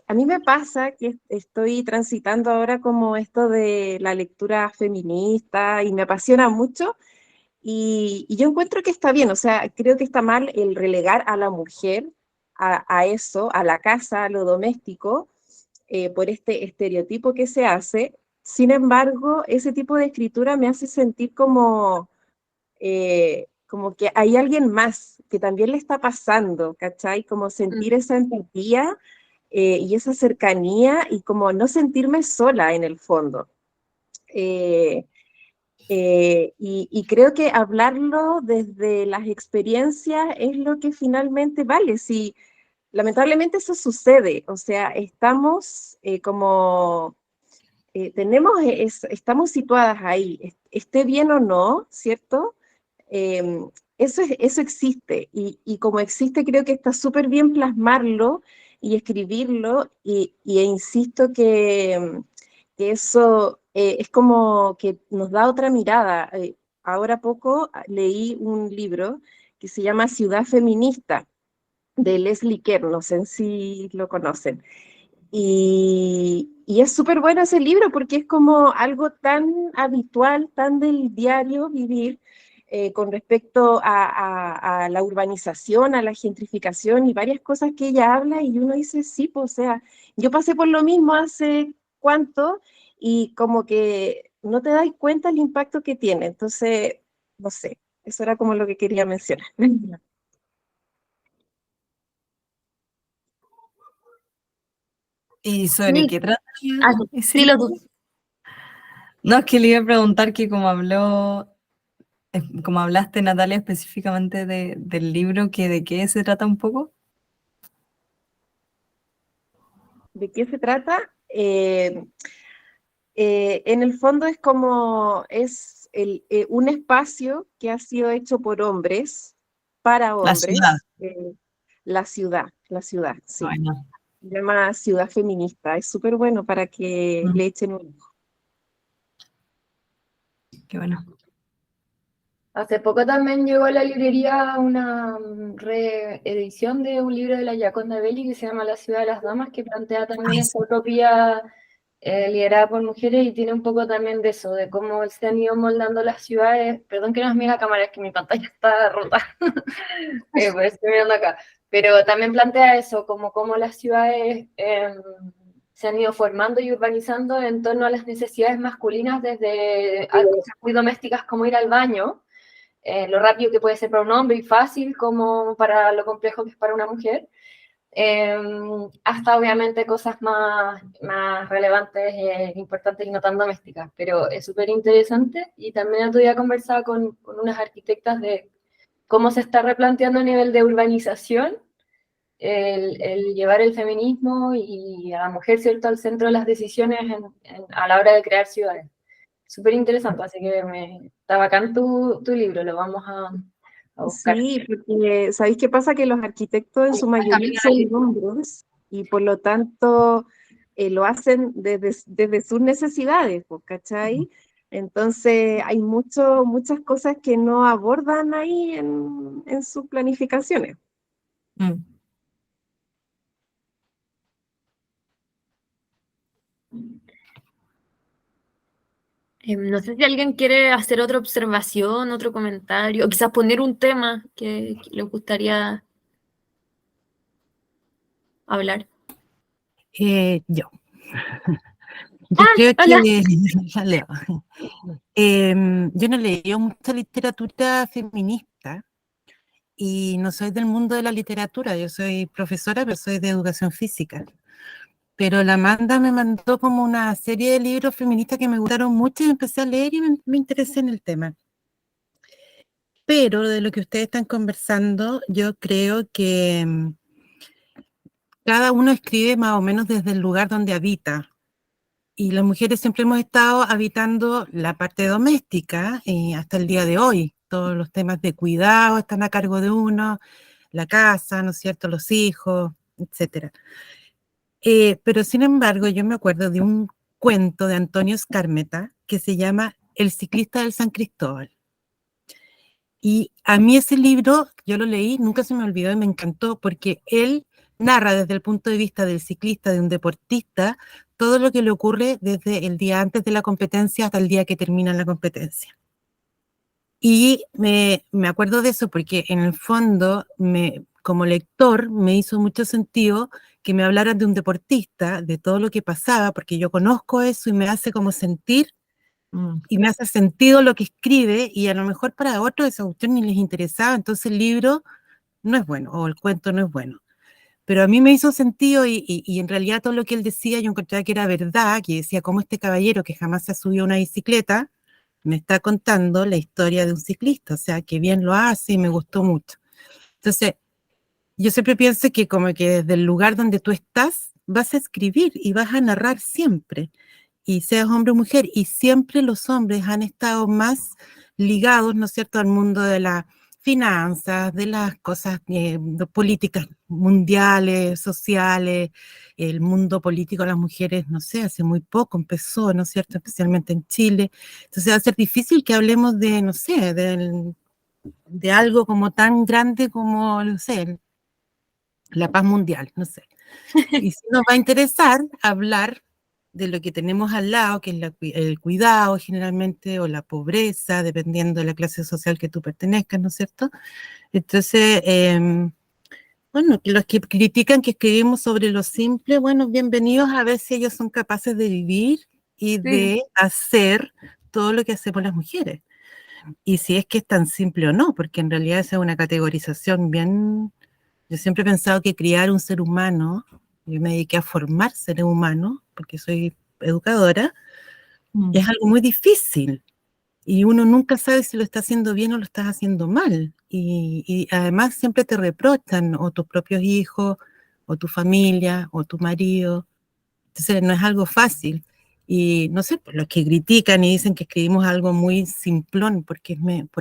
a mí me pasa que estoy transitando ahora como esto de la lectura feminista y me apasiona mucho. Y yo encuentro que está bien, o sea, creo que está mal el relegar a la mujer a eso, a la casa, a lo doméstico, por este estereotipo que se hace. Sin embargo, ese tipo de escritura me hace sentir como que hay alguien más que también le está pasando, ¿cachai? Como sentir esa empatía y esa cercanía y como no sentirme sola en el fondo. Y creo que hablarlo desde las experiencias es lo que finalmente vale. Si lamentablemente eso sucede, o sea, estamos estamos situadas ahí, esté bien o no, ¿cierto? Eh, eso existe, y como existe creo que está súper bien plasmarlo y escribirlo, e insisto que eso es como que nos da otra mirada. Ahora poco leí un libro que se llama Ciudad Feminista, de Leslie Kerr, no sé si lo conocen. Y es súper bueno ese libro porque es como algo tan habitual, tan del diario vivir, con respecto a la urbanización, a la gentrificación y varias cosas que ella habla, y uno dice, sí, pues, o sea, yo pasé por lo mismo hace cuánto, y como que no te das cuenta el impacto que tiene. Entonces, no sé, eso era como lo que quería mencionar. ¿Y sobre Sí, qué trata ese Dilo libro? tú. No, es que le iba a preguntar que como hablaste, Natalia, específicamente del libro, que de qué se trata un poco. ¿De qué se trata? En el fondo es como, un espacio que ha sido hecho por hombres, para La ciudad. hombres, la ciudad, sí. Bueno, Se llama Ciudad Feminista, es súper bueno para que mm, le echen un ojo. qué bueno. hace poco también llegó a la librería una reedición de un libro de la Gioconda Belli que se llama La ciudad de las damas, que plantea también Ay, esta sí. utopía liderada por mujeres, y tiene un poco también de eso, de cómo se han ido moldando las ciudades. Perdón que no es mi la cámara, es que mi pantalla está rota, por eso estoy mirando acá. Pero también plantea eso, como cómo las ciudades se han ido formando y urbanizando en torno a las necesidades masculinas, desde cosas muy domésticas como ir al baño, lo rápido que puede ser para un hombre y fácil como para lo complejo que es para una mujer, hasta obviamente cosas más relevantes, importantes y no tan domésticas. Pero es súper interesante, y también el otro día conversaba con unas arquitectas de cómo se está replanteando a nivel de urbanización el llevar el feminismo y a la mujer, ¿cierto?, al centro de las decisiones a la hora de crear ciudades. Súper interesante, así que está bacán tu libro, lo vamos a buscar. Sí, porque ¿sabéis qué pasa? Que los arquitectos en su mayoría son hombres, y por lo tanto lo hacen desde sus necesidades, pues, ¿cachai? Entonces hay muchas cosas que no abordan ahí en sus planificaciones. Mm. No sé si alguien quiere hacer otra observación, otro comentario, o quizás poner un tema que le gustaría hablar. Yo. Yo creo Hola. que ya leo. Yo no leí mucha literatura feminista y no soy del mundo de la literatura. Yo soy profesora, pero soy de educación física. Pero la Amanda me mandó como una serie de libros feministas que me gustaron mucho y empecé a leer y me interesé en el tema. Pero de lo que ustedes están conversando, yo creo que cada uno escribe más o menos desde el lugar donde habita. Y las mujeres siempre hemos estado habitando la parte doméstica hasta el día de hoy. Todos los temas de cuidado están a cargo de uno, la casa, ¿no es cierto?, los hijos, etcétera. Pero sin embargo, yo me acuerdo de un cuento de Antonio Skármeta que se llama El ciclista del San Cristóbal. Y a mí ese libro, yo lo leí, nunca se me olvidó y me encantó porque él narra desde el punto de vista del ciclista, de un deportista, todo lo que le ocurre desde el día antes de la competencia hasta el día que termina la competencia. Y me acuerdo de eso porque en el fondo, como lector, me hizo mucho sentido que me hablaran de un deportista, de todo lo que pasaba, porque yo conozco eso y me hace como sentir y me hace sentido lo que escribe, y a lo mejor para otros esa cuestión ni les interesaba, entonces el libro no es bueno o el cuento no es bueno. Pero a mí me hizo sentido y en realidad todo lo que él decía yo encontraba que era verdad, que decía cómo este caballero que jamás se ha subido a una bicicleta me está contando la historia de un ciclista, o sea, que bien lo hace y me gustó mucho. Entonces, yo siempre pienso que como que desde el lugar donde tú estás vas a escribir y vas a narrar siempre, y seas hombre o mujer, y siempre los hombres han estado más ligados, ¿no es cierto?, al mundo de las finanzas, de las cosas de políticas mundiales, sociales, el mundo político de las mujeres, no sé, hace muy poco empezó, ¿no es cierto?, especialmente en Chile. Entonces va a ser difícil que hablemos de, no sé, de algo como tan grande como, no sé, la paz mundial, no sé. Y sí nos va a interesar hablar de lo que tenemos al lado, que es el cuidado generalmente, o la pobreza, dependiendo de la clase social que tú pertenezcas, ¿no es cierto? Entonces, bueno, que los que critican que escribimos sobre lo simple, bueno, bienvenidos a ver si ellos son capaces de vivir y de hacer todo lo que hacemos las mujeres. Y si es que es tan simple o no, porque en realidad esa es una categorización bien... Yo siempre he pensado que criar un ser humano, yo me dediqué a formar seres humanos, porque soy educadora, es algo muy difícil. Y uno nunca sabe si lo está haciendo bien o lo estás haciendo mal. Y además siempre te reprochan, o tus propios hijos, o tu familia, o tu marido. Entonces no es algo fácil. Y no sé, pues los que critican y dicen que escribimos algo muy simplón porque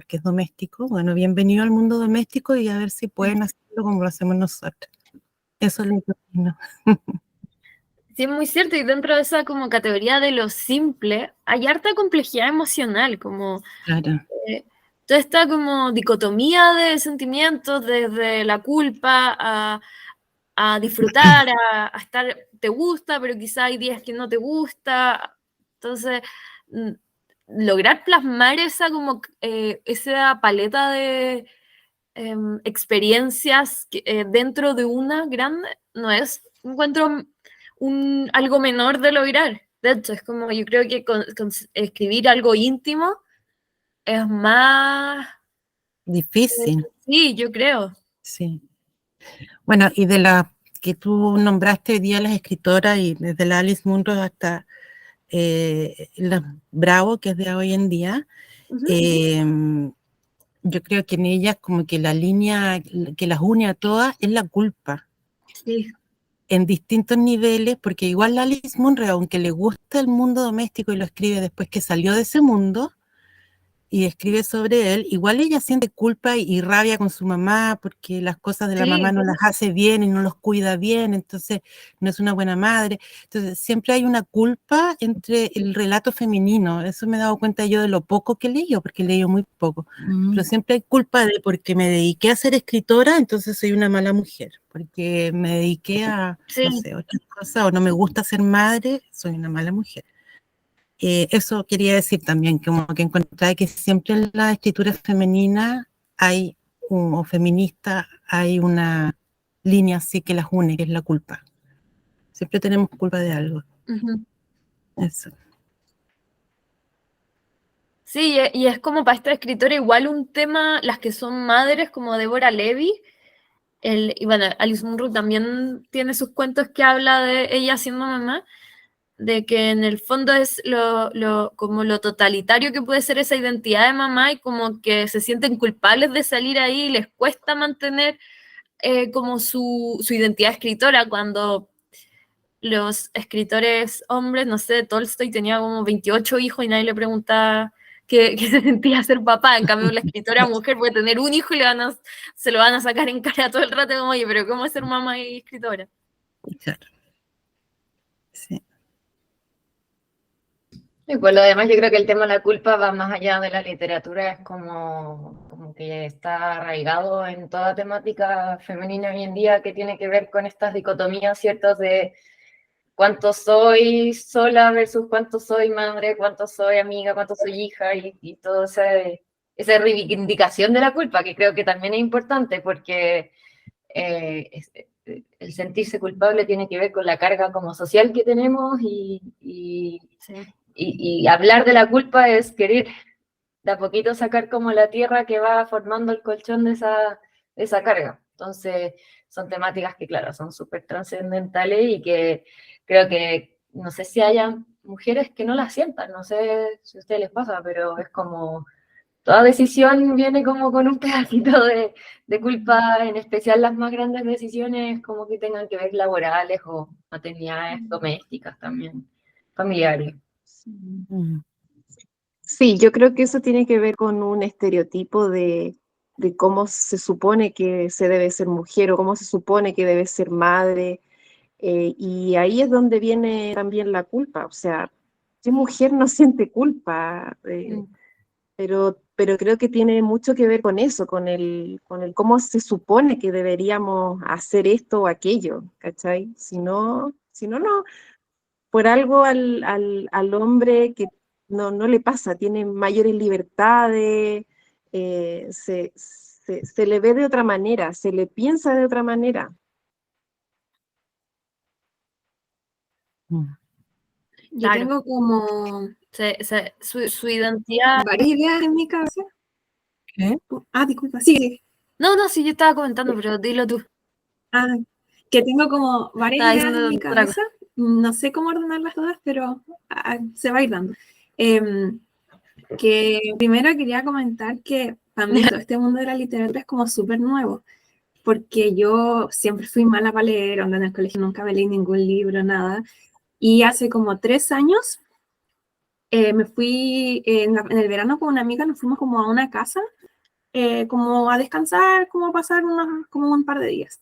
es doméstico, bueno, bienvenido al mundo doméstico y a ver si pueden hacerlo como lo hacemos nosotros. Eso es lo que opino. Sí, es muy cierto, y dentro de esa como categoría de lo simple, hay harta complejidad emocional, como Claro. toda esta como dicotomía de sentimientos, desde la culpa a disfrutar, a estar, te gusta, pero quizá hay días que no te gusta. Entonces, lograr plasmar esa como esa paleta de experiencias dentro de una grande, no es, encuentro algo menor de lograr. De hecho, es como yo creo que con escribir algo íntimo es más... Difícil, sí, yo creo. sí. Bueno, y de la que tú nombraste hoy día las escritoras, y desde la Alice Munro hasta la Bravo, que es de hoy en día, yo creo que en ellas como que la línea que las une a todas es la culpa. Sí. En distintos niveles, porque igual la Alice Munro, aunque le gusta el mundo doméstico y lo escribe después que salió de ese mundo, y escribe sobre él, igual ella siente culpa y rabia con su mamá porque las cosas de la mamá no las hace bien y no los cuida bien, entonces no es una buena madre. Entonces siempre hay una culpa entre el relato femenino. Eso me he dado cuenta yo de lo poco que leí, porque leí muy poco, pero siempre hay culpa de porque me dediqué a ser escritora, entonces soy una mala mujer, porque me dediqué a, no sé, otras cosas, o no me gusta ser madre, soy una mala mujer. Eso quería decir también, como que encontré que siempre en la escritura femenina hay, o feminista, hay una línea así que las une, que es la culpa. Siempre tenemos culpa de algo. Eso. Sí, y es como para esta escritora igual un tema, las que son madres, como Deborah Levy, y bueno, Alice Munro también tiene sus cuentos que habla de ella siendo mamá, de que en el fondo es como lo totalitario que puede ser esa identidad de mamá, y como que se sienten culpables de salir ahí y les cuesta mantener como su identidad escritora, cuando los escritores hombres, no sé, Tolstoy tenía como 28 hijos y nadie le preguntaba qué se sentía ser papá. En cambio, la escritora mujer puede tener un hijo y se lo van a sacar en cara todo el rato, como, oye, pero ¿cómo es ser mamá y escritora? Claro. Sí. Y por lo demás, yo creo que el tema de la culpa va más allá de la literatura, es como que está arraigado en toda temática femenina hoy en día, que tiene que ver con estas dicotomías, ¿cierto? De cuánto soy sola versus cuánto soy madre, cuánto soy amiga, cuánto soy hija, y toda esa reivindicación de la culpa, que creo que también es importante, porque el sentirse culpable tiene que ver con la carga como social que tenemos, y hablar de la culpa es querer de a poquito sacar como la tierra que va formando el colchón de esa carga. Entonces, son temáticas que, claro, son súper trascendentales y que creo que, no sé si haya mujeres que no las sientan, no sé si a ustedes les pasa, pero es como, toda decisión viene como con un pedacito de culpa, en especial las más grandes decisiones como que tengan que ver laborales o maternidades domésticas también, familiares. Mm. Sí, yo creo que eso tiene que ver con un estereotipo de cómo se supone que se debe ser mujer o cómo se supone que debe ser madre. Y ahí es donde viene también la culpa. O sea, ¿qué mujer no siente culpa? Pero creo que tiene mucho que ver con eso, con el cómo se supone que deberíamos hacer esto o aquello, ¿cachai? Si no, por algo al hombre que no le pasa, tiene mayores libertades, se le ve de otra manera, se le piensa de otra manera. Mm. Yo Claro. tengo como su identidad. Varias ideas en mi cabeza. ¿Qué? Ah, disculpa, sí. No, no, sí, yo estaba comentando, pero dilo tú. Ah, que tengo como varias Estaba ideas en diciendo mi otra cabeza. No sé cómo ordenarlas todas, pero se va a ir dando. Que primero quería comentar que para mí todo este mundo de la literatura es como súper nuevo, porque yo siempre fui mala para leer, onda en el colegio nunca me leí ningún libro, nada. Y hace como 3 años me fui en el verano con una amiga, nos fuimos como a una casa, como a descansar, como a pasar como un par de días.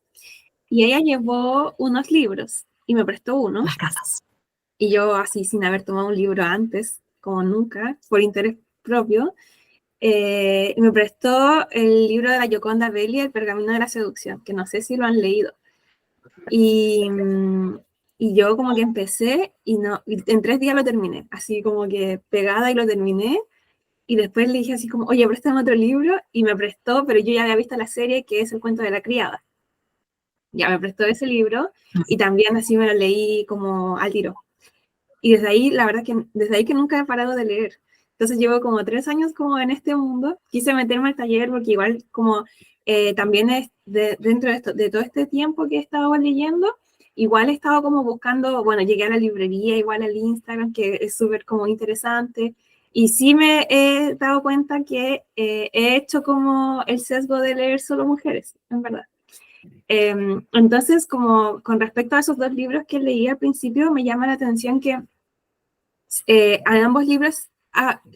Y ella llevó unos libros y me prestó uno. Las casas. Y yo así sin haber tomado un libro antes, como nunca, por interés propio, me prestó el libro de la Gioconda Belli, El pergamino de la seducción, que no sé si lo han leído. Y yo como que empecé y en 3 días lo terminé, así como que pegada y lo terminé. Y después le dije así como, oye, préstame otro libro, y me prestó, pero yo ya había visto la serie que es El cuento de la criada. Ya me prestó ese libro y también así me lo leí como al tiro. Y desde ahí, la verdad que desde ahí que nunca he parado de leer. Entonces llevo como 3 años como en este mundo. Quise meterme al taller porque igual como también es dentro de, de todo este tiempo que he estado leyendo, igual he estado como buscando, bueno, llegué a la librería, igual al Instagram, que es súper como interesante. Y sí me he dado cuenta que he hecho como el sesgo de leer solo mujeres, en verdad. Entonces, como con respecto a esos 2 libros que leí al principio, me llama la atención que a ambos libros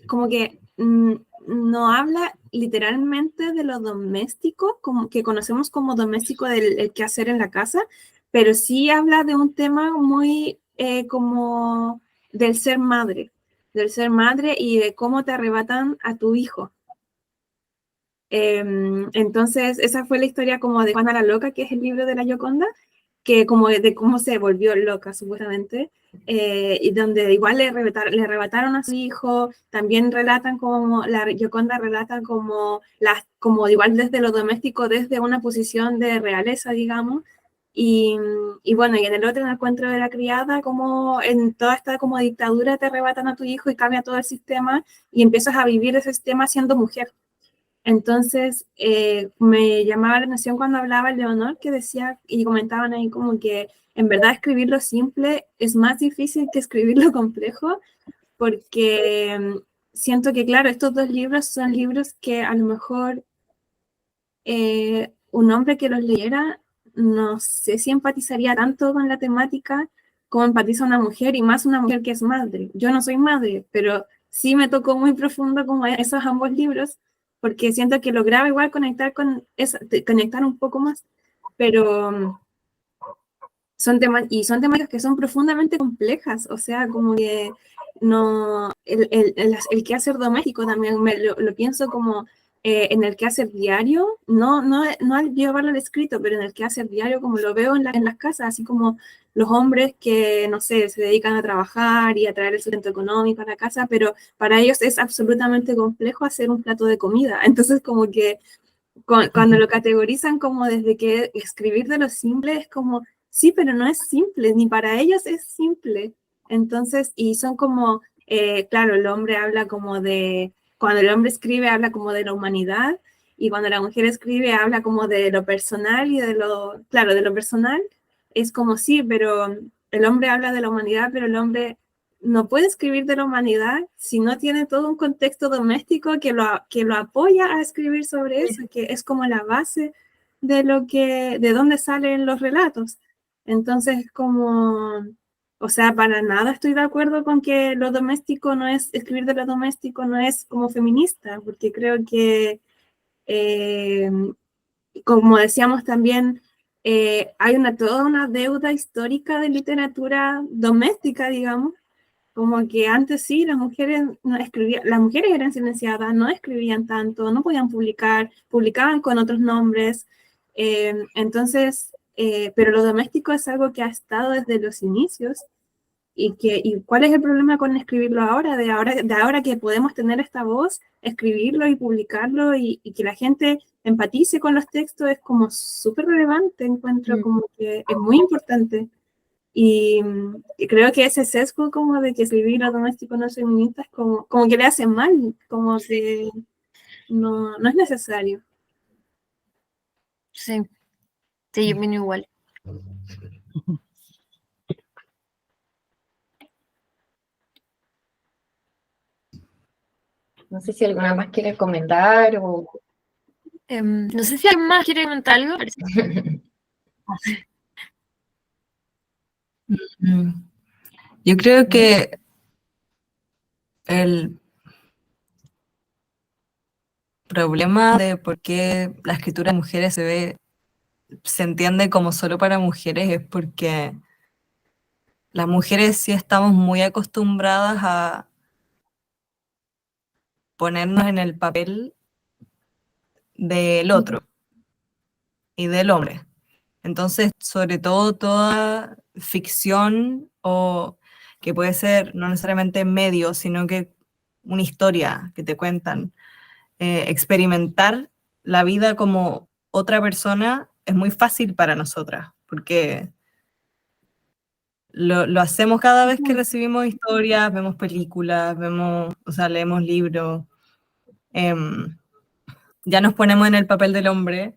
como que no habla literalmente de lo doméstico, como que conocemos como doméstico del el quehacer en la casa, pero sí habla de un tema muy como del ser madre y de cómo te arrebatan a tu hijo. Entonces, esa fue la historia como de Juana la Loca, que es el libro de la Gioconda, que como de cómo se volvió loca, supuestamente, y donde igual le arrebataron a su hijo, también relatan como, la Gioconda relata como igual desde lo doméstico, desde una posición de realeza, digamos, y bueno, y en el otro, en el cuento de la criada, como en toda esta como dictadura te arrebatan a tu hijo y cambia todo el sistema, y empiezas a vivir ese sistema siendo mujer. Entonces, me llamaba la atención cuando hablaba Leonor, que decía, y comentaban ahí como que en verdad escribir lo simple es más difícil que escribir lo complejo, porque siento que, claro, estos 2 libros son libros que a lo mejor un hombre que los leyera, no sé si empatizaría tanto con la temática como empatiza una mujer, y más una mujer que es madre. Yo no soy madre, pero sí me tocó muy profundo como esos ambos libros, porque siento que lograba igual conectar conectar un poco más, pero son temáticas que son profundamente complejas, o sea, como que no, el quehacer doméstico también lo pienso como en el quehacer diario, no al llevarlo al escrito, pero en el quehacer diario, como lo veo en las casas, así como los hombres que, no sé, se dedican a trabajar y a traer el sustento económico a la casa, pero para ellos es absolutamente complejo hacer un plato de comida. Entonces, como que cuando lo categorizan como desde que escribir de lo simple es como, sí, pero no es simple, ni para ellos es simple. Entonces, y son como, claro, el hombre habla como de, cuando el hombre escribe habla como de la humanidad, y cuando la mujer escribe habla como de lo personal y de lo, claro, de lo personal, es como sí, pero el hombre habla de la humanidad, pero el hombre no puede escribir de la humanidad si no tiene todo un contexto doméstico que lo apoya a escribir sobre eso, que es como la base de de dónde salen los relatos. Entonces, como, o sea, para nada estoy de acuerdo con que lo doméstico no es, escribir de lo doméstico no es como feminista, porque creo que, eh, como decíamos también, hay toda una deuda histórica de literatura doméstica, digamos, como que antes sí, las mujeres no escribían, las mujeres eran silenciadas, no escribían tanto, no podían publicar, publicaban con otros nombres. Entonces, pero lo doméstico es algo que ha estado desde los inicios. ¿Y cuál es el problema con escribirlo ahora? De ahora que podemos tener esta voz, escribirlo y publicarlo y que la gente empatice con los textos es como súper relevante, encuentro como que es muy importante. Y creo que ese sesgo como de que escribir lo doméstico no es feminista es como que le hace mal, como que no es necesario. Sí, sí, yo opino igual. No sé si alguna más quiere comentar o... No sé si alguien más quiere comentar algo. Mm. Yo creo que el problema de por qué la escritura de mujeres se entiende como solo para mujeres es porque las mujeres sí estamos muy acostumbradas a ponernos en el papel del otro y del hombre. Entonces, sobre todo toda ficción o que puede ser no necesariamente medio, sino que una historia que te cuentan, experimentar la vida como otra persona es muy fácil para nosotras, porque lo hacemos cada vez que recibimos historias, vemos películas, o sea, leemos libros, ya nos ponemos en el papel del hombre,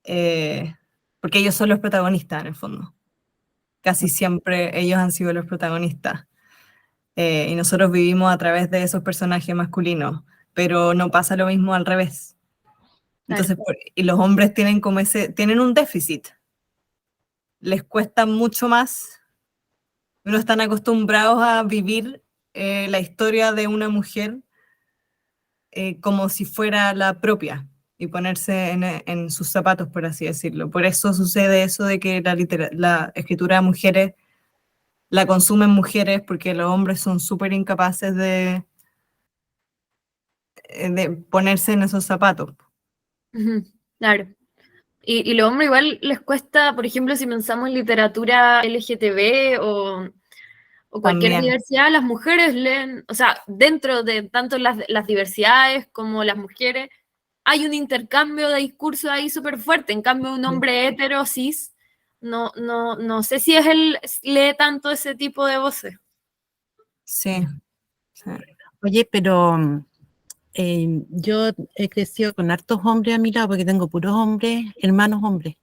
porque ellos son los protagonistas en el fondo. Casi siempre ellos han sido los protagonistas. Y nosotros vivimos a través de esos personajes masculinos, pero no pasa lo mismo al revés. Entonces, y los hombres tienen como tienen un déficit. Les cuesta mucho más, no están acostumbrados a vivir la historia de una mujer como si fuera la propia y ponerse en sus zapatos, por así decirlo. Por eso sucede eso de que la escritura de mujeres la consumen mujeres, porque los hombres son súper incapaces de ponerse en esos zapatos. Claro. Y los hombres igual les cuesta, por ejemplo, si pensamos en literatura LGTB o cualquier También. diversidad, las mujeres leen, o sea, dentro de tanto las diversidades como las mujeres, hay un intercambio de discursos ahí súper fuerte. En cambio, un hombre hetero, cis, no sé si lee tanto ese tipo de voces. Sí. Oye, pero yo he crecido con hartos hombres a mi lado porque tengo puros hombres, hermanos hombres.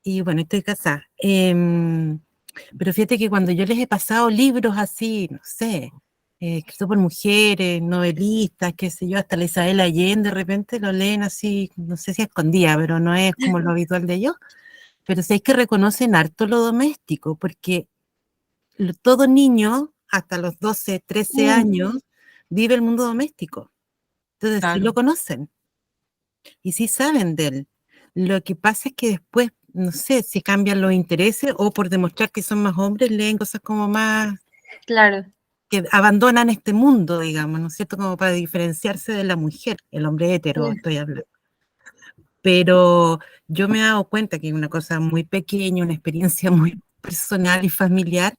Y bueno, estoy casada. Pero fíjate que cuando yo les he pasado libros así, no sé, escritos por mujeres, novelistas, qué sé yo, hasta la Isabel Allende, de repente lo leen así, no sé si a escondida, pero no es como lo habitual de ellos. Pero sí es que reconocen harto lo doméstico, porque todo niño, hasta los 12, 13 años, vive el mundo doméstico. Entonces Claro. sí lo conocen y sí saben de él. Lo que pasa es que después, no sé, si cambian los intereses o por demostrar que son más hombres, leen cosas como más... Claro. que abandonan este mundo, digamos, ¿no es cierto? Como para diferenciarse de la mujer, el hombre hetero, Sí. estoy hablando. Pero yo me he dado cuenta que es una cosa muy pequeña, una experiencia muy personal y familiar,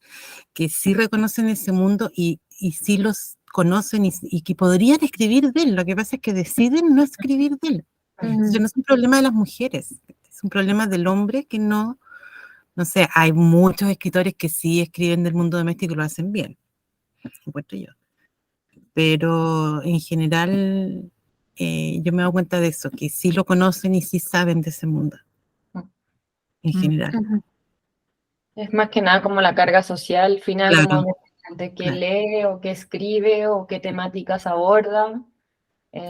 que sí reconocen ese mundo y sí los conocen y que podrían escribir de él. Lo que pasa es que deciden no escribir de él. Entonces no es un problema de las mujeres, es un problema del hombre que no sé, hay muchos escritores que sí escriben del mundo doméstico y lo hacen bien, encuentro yo. Pero en general yo me doy cuenta de eso, que sí lo conocen y sí saben de ese mundo, en general. Ujú. Es más que nada como la carga social final, Claro, como de gente que claro. lee o que escribe o qué temáticas aborda.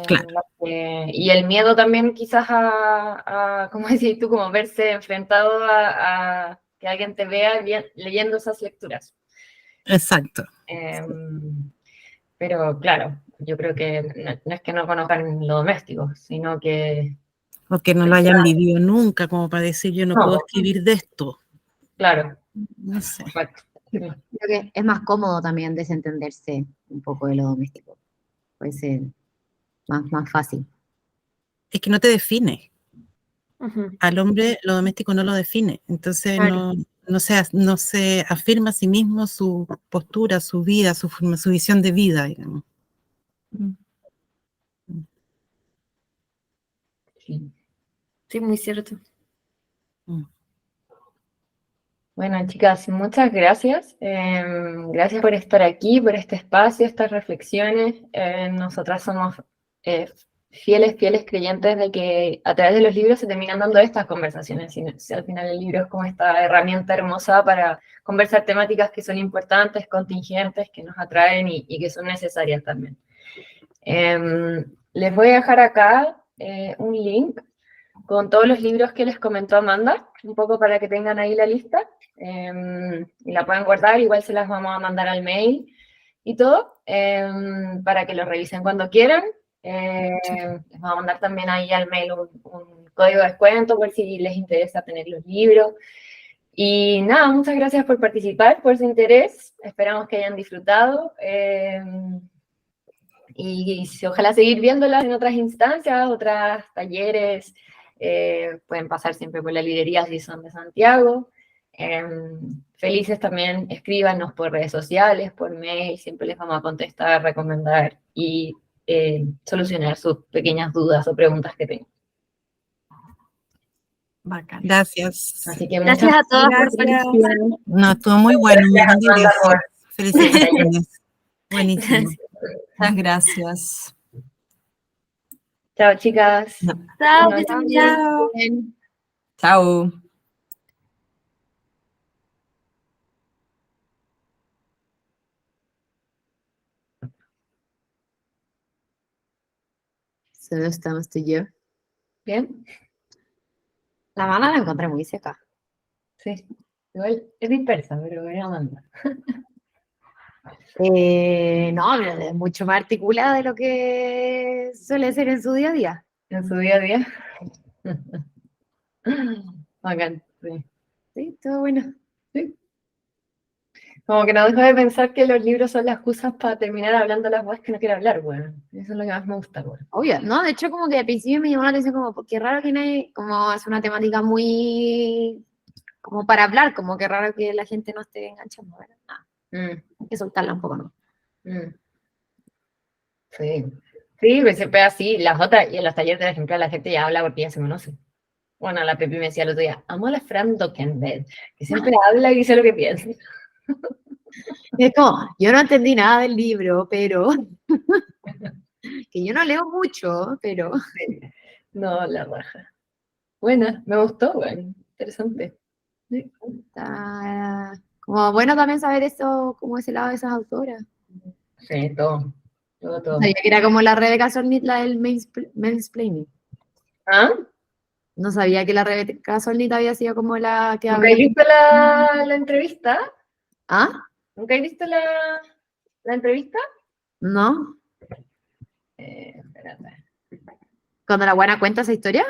Claro. Y el miedo también quizás como decís tú, como verse enfrentado a que alguien te vea leyendo esas lecturas. Exacto. Pero claro, yo creo que no es que no conozcan lo doméstico, sino que, O que no lo hayan vivido nunca, como para decir yo no No, puedo po. escribir de esto. claro, No sé. exacto. Creo que es más cómodo también desentenderse un poco de lo doméstico. Puede ser más fácil. Es que no te define. Ujú. Al hombre lo doméstico no lo define. Entonces Claro. no se afirma a sí mismo su postura, su vida, su visión de vida, digamos. Sí. Sí, muy cierto. Bueno, chicas, muchas gracias. Gracias por estar aquí, por este espacio, estas reflexiones. Nosotras somos fieles creyentes de que a través de los libros se terminan dando estas conversaciones. Si al final el libro es como esta herramienta hermosa para conversar temáticas que son importantes, contingentes, que nos atraen y que son necesarias también. Les voy a dejar acá un link con todos los libros que les comentó Amanda, un poco para que tengan ahí la lista, y la puedan guardar, igual se las vamos a mandar al mail y todo, para que lo revisen cuando quieran. Les vamos a mandar también ahí al mail un código de descuento por si les interesa tener los libros. Y nada, muchas gracias por participar, por su interés, esperamos que hayan disfrutado. Y ojalá seguir viéndolas en otras instancias, otros talleres, pueden pasar siempre por la librería si son de Santiago. Felices también, escríbanos por redes sociales, por mail, siempre les vamos a contestar, recomendar y solucionar sus pequeñas dudas o preguntas que tengan. Bacán. Gracias. Así que Gracias muchas a todas por Gracias. participar. No, estuvo muy bueno. Un millón de Amanda, gracias. Felicitaciones. Buenísimo. Muchas gracias. chao, chicas. Chao, Bueno, que estén bien. Chao. Chao. Solo estamos tú y yo. Bien, La mano la encontré muy seca. sí. Igual es dispersa, pero voy a mandar. No, pero es mucho más articulada de lo que suele ser en su día a día. En su día a día. Bacán, sí. Sí, todo bueno. Sí. Como que no dejo de pensar que los libros son las excusas para terminar hablando las cosas que no quiero hablar, bueno. Eso es lo que más me gusta, bueno. Obvio, ¿no? De hecho, como que al principio me llamó la atención como, qué raro que no hay, como es una temática muy, como para hablar, como que raro que la gente no esté enganchando, ¿verdad? Nada, hay que soltarla un poco, ¿no? Sí. Sí, pues siempre así. Las otras, y en los talleres, por ejemplo, la gente ya habla porque ya se conoce. Bueno, la Pepi me decía el otro día, amo a la Fran Dockenbed, que siempre habla y dice lo que piensa. Y es como, yo no entendí nada del libro, pero, que yo no leo mucho, pero, No, la raja. Buena, me gustó, bueno, interesante. Sí. está como bueno también saber eso, como ese lado de esas autoras. Sí, todo. Todo. Sabía que era como la Rebecca Solnit, la del mansplaining. ¿Ah? No sabía que la Rebecca Solnit había sido como la que ¿Nunca has había. visto la entrevista? ¿Ah? ¿Nunca has visto la entrevista? ¿No? Espérate. Cuando la buena cuenta esa historia.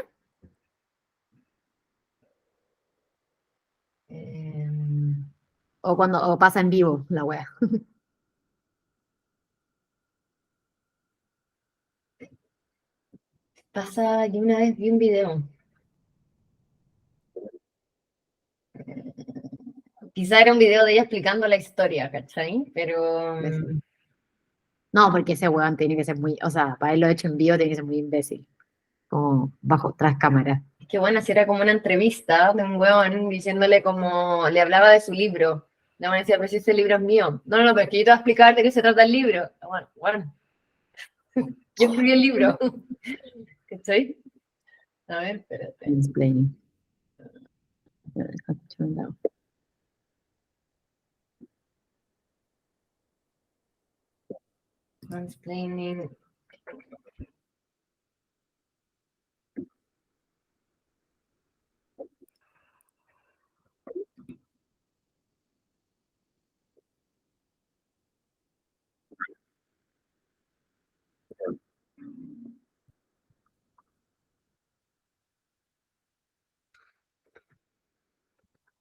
O cuando o pasa en vivo la wea. Pasa, yo una vez vi un video. Quizá era un video de ella explicando la historia, ¿cachai? Pero No, porque ese weón tiene que ser muy, o sea, para él lo hecho en vivo tiene que ser muy imbécil. Como bajo, tras cámara. es que bueno, si era como una entrevista de un weón diciéndole como, le hablaba de su libro. Le van a decir, pero si ese libro es mío. No, pero es que yo te voy a explicar de qué se trata el libro. Bueno. Yo escribí el libro. ¿Cachai? A ver, espérate. Mansplaining. Mansplaining.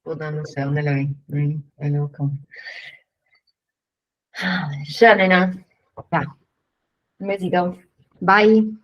Puta, no sé dónde lo vi. Ahí lo buscamos. Ya, nena. Ya. Un besito. Bye.